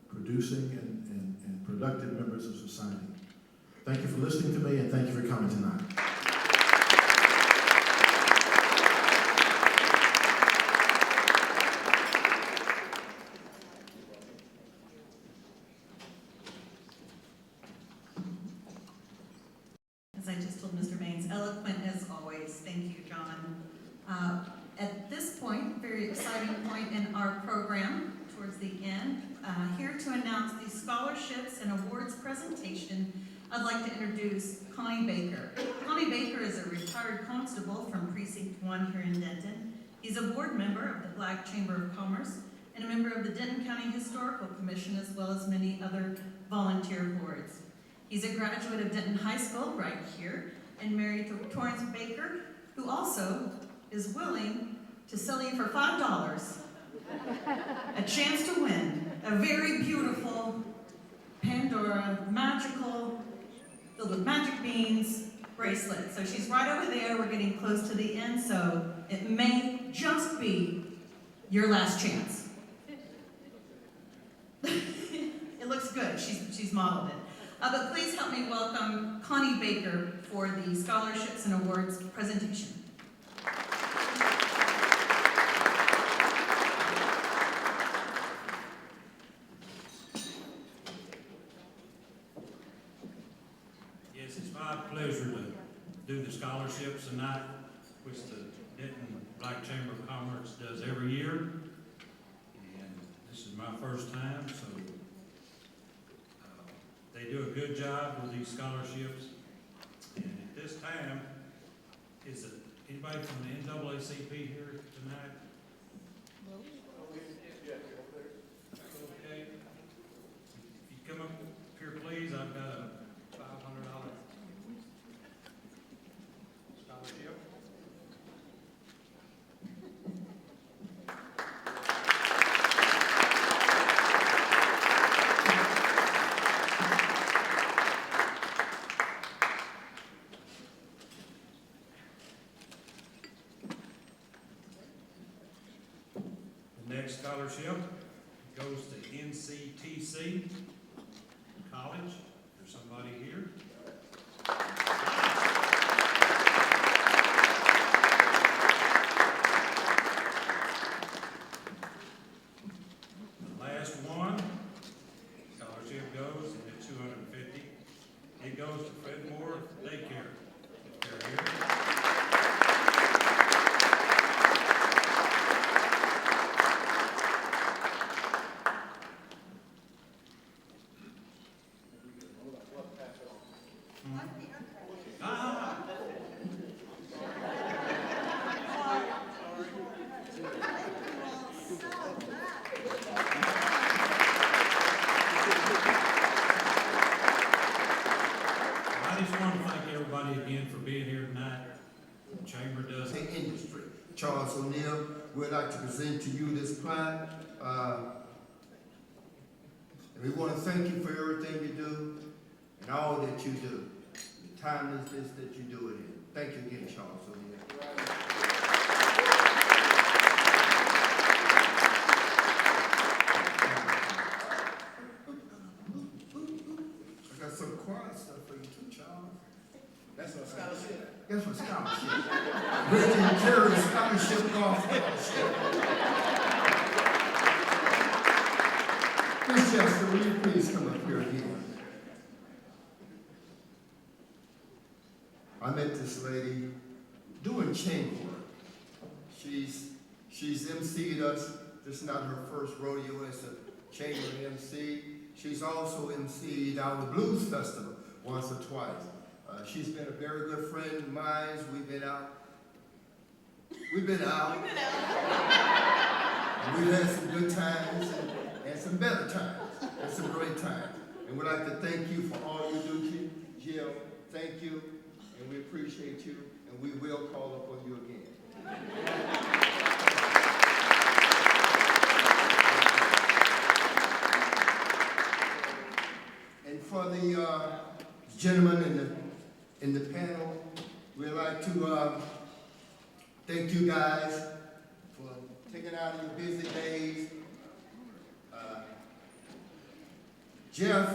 Speaker 18: producing and productive.
Speaker 6: productive members of society. Thank you for listening to me, and thank you for coming tonight.
Speaker 5: As I just told Mr. Baines, eloquent as always. Thank you, John. At this point, very exciting point in our program, towards the end, here to announce the scholarships and awards presentation, I'd like to introduce Connie Baker. Connie Baker is a retired constable from Precinct 1 here in Denton. He's a board member of the Black Chamber of Commerce and a member of the Denton County Historical Commission, as well as many other volunteer boards. He's a graduate of Denton High School right here and married to Torrance Baker, who also is willing to sell you for $5 a chance to win a very beautiful Pandora magical, filled with magic beans bracelet. So she's right over there. We're getting close to the end, so it may just be your last chance. It looks good. She's modeled it. But please help me welcome Connie Baker for the scholarships and awards presentation.
Speaker 19: Yes, it's my pleasure to do the scholarships tonight, which the Denton Black Chamber of Commerce does every year. And this is my first time, so they do a good job with these scholarships. And at this time, is it anybody from the NAACP here tonight? Okay. If you come up here, please, I've got a $500 scholarship. Next scholarship goes to NCTC College. There's somebody here. The last one, scholarship goes at $250. It goes to Fred Moore Daycare. They're here. I just want to thank everybody again for being here tonight. The Chamber does.
Speaker 20: The industry. Charles O'Neill, we'd like to present to you this plaque. And we want to thank you for everything you do and all that you do. The timelessness that you do it in. Thank you again, Charles O'Neill. I got some Quartz stuff for you too, Charles.
Speaker 1: That's a scholarship.
Speaker 20: That's what scholarship. Reggie and Cheryl scholarship golf scholarship. Miss Chester, will you please come up here again? I met this lady doing chamber work. She's emceed us. This is not her first rodeo as a chamber MC. She's also emceed our Blues Festival once or twice. She's been a very good friend of mine. We've been out. We've had some good times and some better times and some great times. And we'd like to thank you for all you do, Jill. Thank you, and we appreciate you, and we will call upon you again. And for the gentlemen in the panel, we'd like to thank you guys for taking out your busy days. Jeff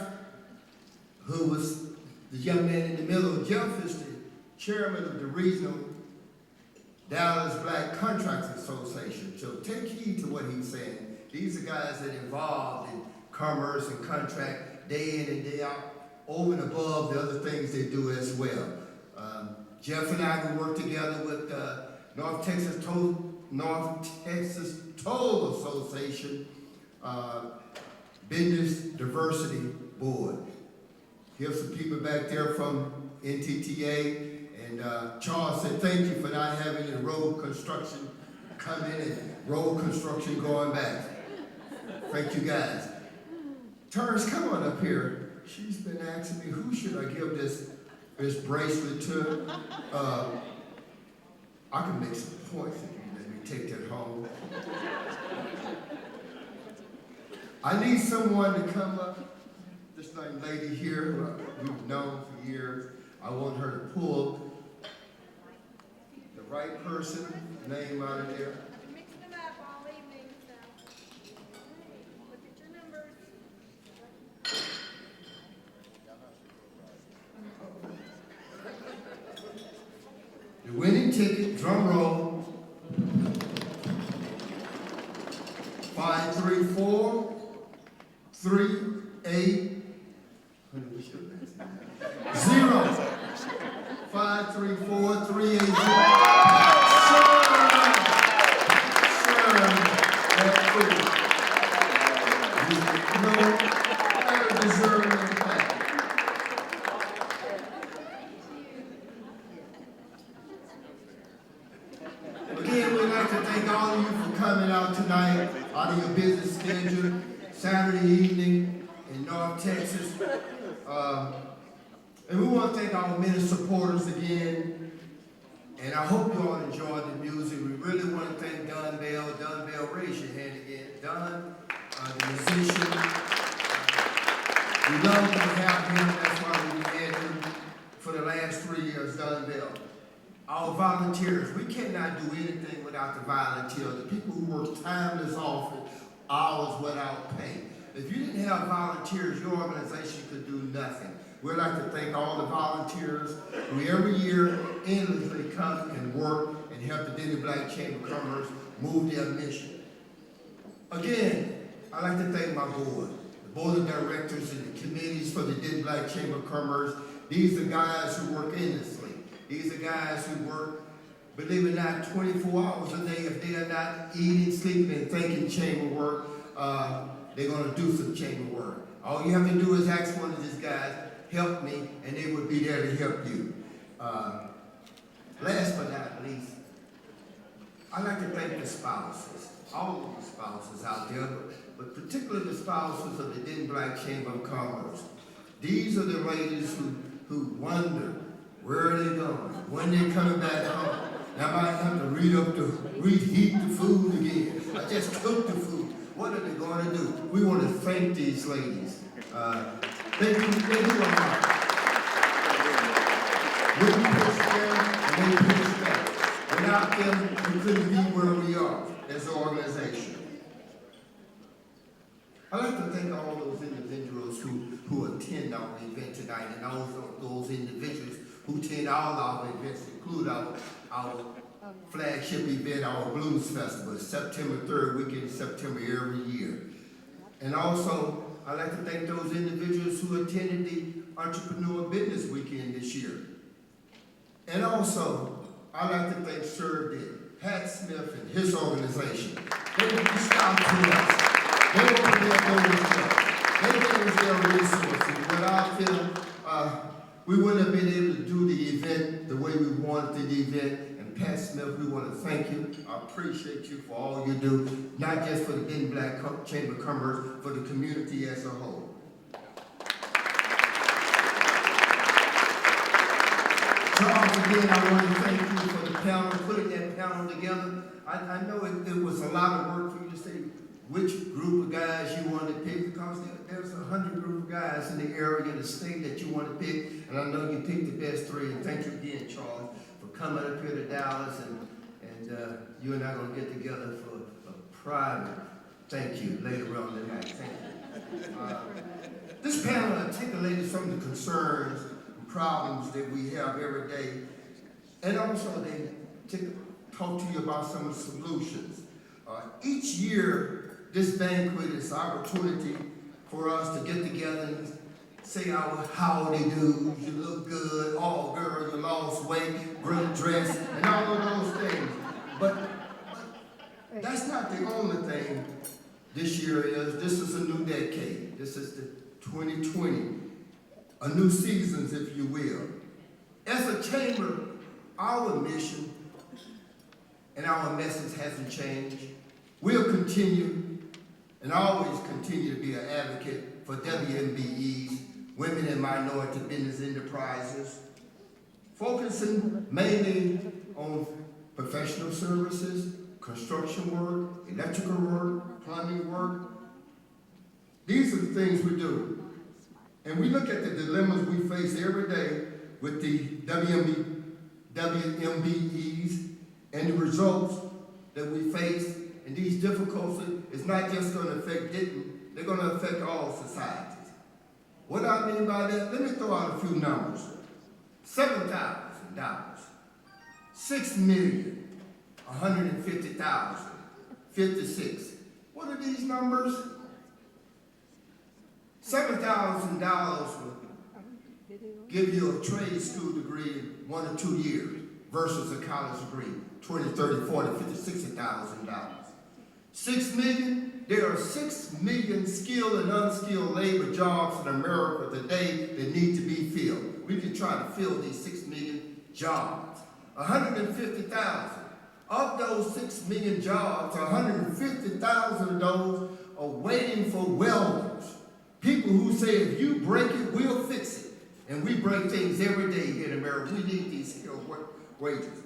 Speaker 20: the young man in the middle. Jeff is the chairman of the regional Dallas Black Contractors Association. So take heed to what he's saying. These are guys that are involved in commerce and contract day in and day out, over and above the other things they do as well. Jeff and I will work together with North Texas Toll Association Business Diversity Board. Here's some people back there from NTTA. And Charles said, thank you for not having the road construction come in and road construction going back. Thank you guys. Terrence, come on up here. She's been asking me, who should I give this bracelet to? I can make some points if you let me take that home. I need someone to come up. This young lady here, who we've known for years. I want her to pull the right person name out of there.
Speaker 21: Mixing them up all evening, so look at your numbers.
Speaker 20: The winning ticket, drum roll, 53438 0 53438 Again, we'd like to thank all of you for coming out tonight out of your business schedule, Saturday evening in North Texas. And we want to thank our many supporters again. And I hope you all enjoyed the music. We really want to thank Don Bell. Don Bell, raise your hand again. Don, the musician. We love to have him. That's why we had him for the last 3 years, Don Bell. Our volunteers, we cannot do anything without the volunteers. The people who work timeless hours without pay. If you didn't have volunteers, your organization could do nothing. We'd like to thank all the volunteers who every year endlessly come and work and help the Denton Black Chamber of Commerce move their mission. Again, I'd like to thank my board, the board of directors and the committees for the Denton Black Chamber of Commerce. These are guys who work endlessly. These are guys who work, believe it or not, 24 hours a day. If they are not eating, sleeping, and thinking chamber work, they're going to do some chamber work. All you have to do is ask one of these guys, help me, and they would be there to help you. Last but not least, I'd like to thank the spouses, all of the spouses out there, but particularly the spouses of the Denton Black Chamber of Commerce. These are the ladies who wonder where are they going, when they're coming back home. Now I might have to reheat the food again. I just cooked the food. What are they going to do? We want to thank these ladies. They do a lot. We push them and they push back. Without them, we couldn't be where we are as an organization. I'd like to thank all those individuals who attend our event tonight, and also those individuals who attend all our events, include our flagship event, our Blues Festival, September 3rd weekend in September every year. And also, I'd like to thank those individuals who attended the Entrepreneur Business Weekend this year. And also, I'd like to thank Sir Pat Smith and his organization. They reached out to us. They opened their doors to us. They gave us their resources. Without them, we wouldn't have been able to do the event the way we wanted the event. And Pat Smith, we want to thank you. I appreciate you for all you do, not just for the Denton Black Chamber of Commerce, for the community as a whole. Charles, again, I want to thank you for the panel, putting that panel together. I know it was a lot of work for you to say which group of guys you wanted to pick, because there's 100 group of guys in the area, in the state that you want to pick, and I know you picked the best 3, and thank you again, Charles, for coming up here to Dallas, and you and I are going to get together for a private thank you later on tonight. Thank you. This panel articulated some of the concerns and problems that we have every day. And also they talk to you about some solutions. Each year, this banquet is an opportunity for us to get together and say our howdy do's, you look good, oh girl, you lost weight, great dress, and all of those things. But that's not the only thing this year is. This is a new decade. This is the 2020, a new seasons, if you will. As a chamber, our mission and our message hasn't changed. We'll continue and always continue to be an advocate for WMBEs, women and minority business enterprises, focusing mainly on professional services, construction work, electrical work, plumbing work. These are the things we do. And we look at the dilemmas we face every day with the WMBEs and the results that we face. And these difficulties is not just going to affect Denton, they're going to affect all societies. What I mean by that, let me throw out a few numbers. $7,000, $6,150,000, 56. What are these numbers? $7,000 will give you a trade school degree in 1 or 2 years versus a college degree, $20,000, $30,000, $40,000, $50,000, $60,000. 6 million, there are 6 million skilled and unskilled labor jobs in America today that need to be filled. We can try to fill these 6 million jobs. 150,000. Of those 6 million jobs, 150,000 of those are waiting for welders. People who say, if you break it, we'll fix it. And we break things every day here in America. We need these skilled wages.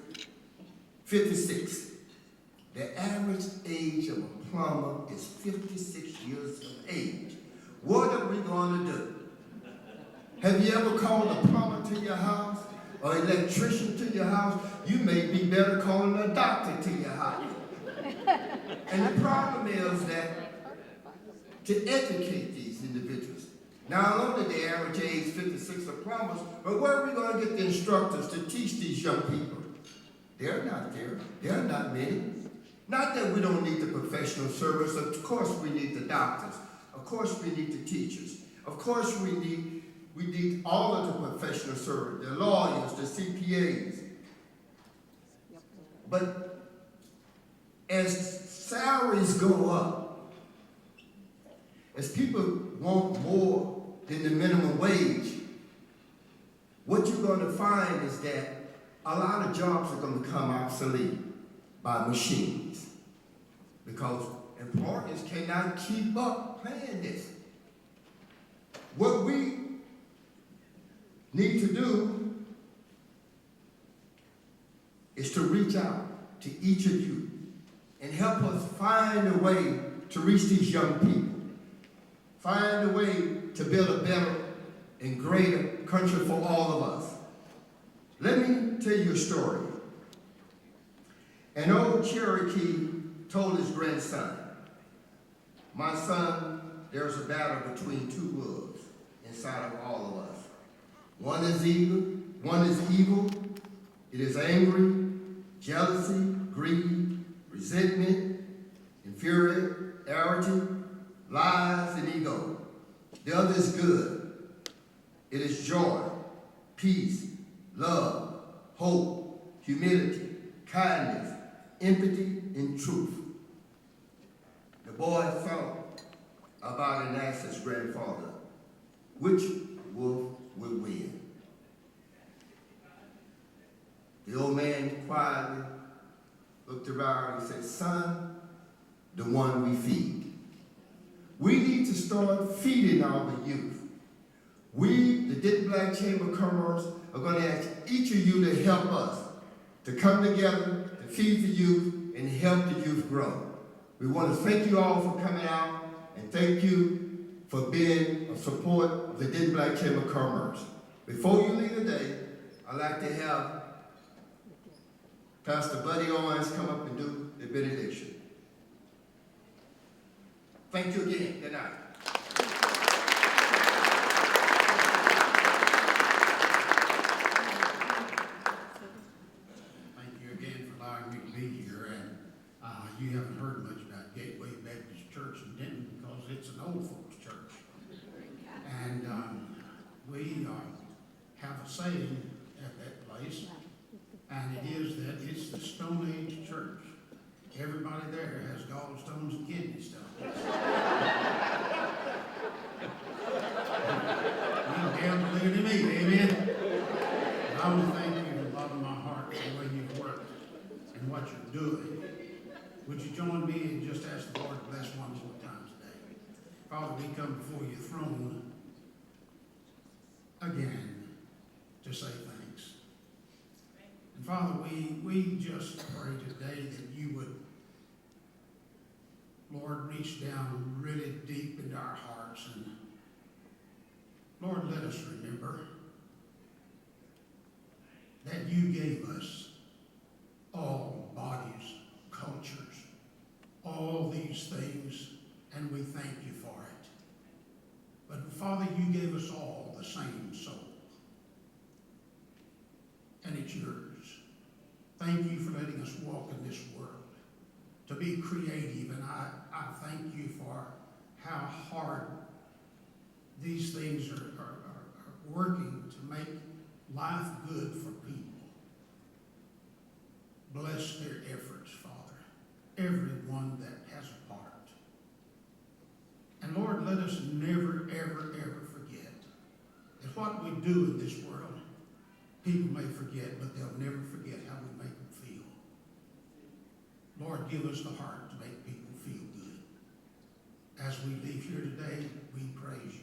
Speaker 20: 56. The average age of a plumber is 56 years of age. What are we going to do? Have you ever called a plumber to your house or electrician to your house? You may be better calling a doctor to your house. And the problem is that to educate these individuals, not only the average age 56 of plumbers, but where are we going to get the instructors to teach these young people? They're not there. There are not many. Not that we don't need the professional service. Of course we need the doctors. Of course we need the teachers. Of course we need all of the professional service, the lawyers, the CPAs. But as salaries go up, as people want more than the minimum wage, what you're going to find is that a lot of jobs are going to become obsolete by machines because employers cannot keep up paying this. What we need to do is to reach out to each of you and help us find a way to reach these young people. Find a way to build a better and greater country for all of us. Let me tell you a story. An old Cherokee told his grandson, my son, there's a battle between two wolves inside of all of us. One is evil, it is angry, jealousy, greed, resentment, inferiority, lies, and ego. The other is good. It is joy, peace, love, hope, humility, kindness, empathy, and truth. The boy thought about and asked his grandfather, which wolf would win? The old man quietly looked around and said, son, the one we feed. We need to start feeding our youth. We, the Denton Black Chamber of Commerce, are going to ask each of you to help us to come together to feed the youth and help the youth grow. We want to thank you all for coming out and thank you for being a support of the Denton Black Chamber of Commerce. Before you leave today, I'd like to have Pastor Buddy Owens come up and do the benediction. Thank you again. Good night.
Speaker 6: have a saying at that place, and it is that it's the Stone Age church. Everybody there has gallstones and kidney stones. You can't believe in me, amen? And I want to thank you from the bottom of my heart for the way you've worked and what you're doing. Would you join me and just ask the Lord to bless one more time today? Father, we come before your throne again to say thanks. And Father, we just pray today that you would, Lord, reach down really deep into our hearts, and Lord, let us remember that you gave us all bodies, cultures, all these things, and we thank you for it. But Father, you gave us all the same soul, and it's yours. Thank you for letting us walk in this world, to be creative, and I thank you for how hard these things are working to make life good for people. Bless their efforts, Father, everyone that has a part. And Lord, let us never, ever, ever forget that what we do in this world, people may forget, but they'll never forget how we make them feel. Lord, give us the heart to make people feel good. As we leave here today, we praise you.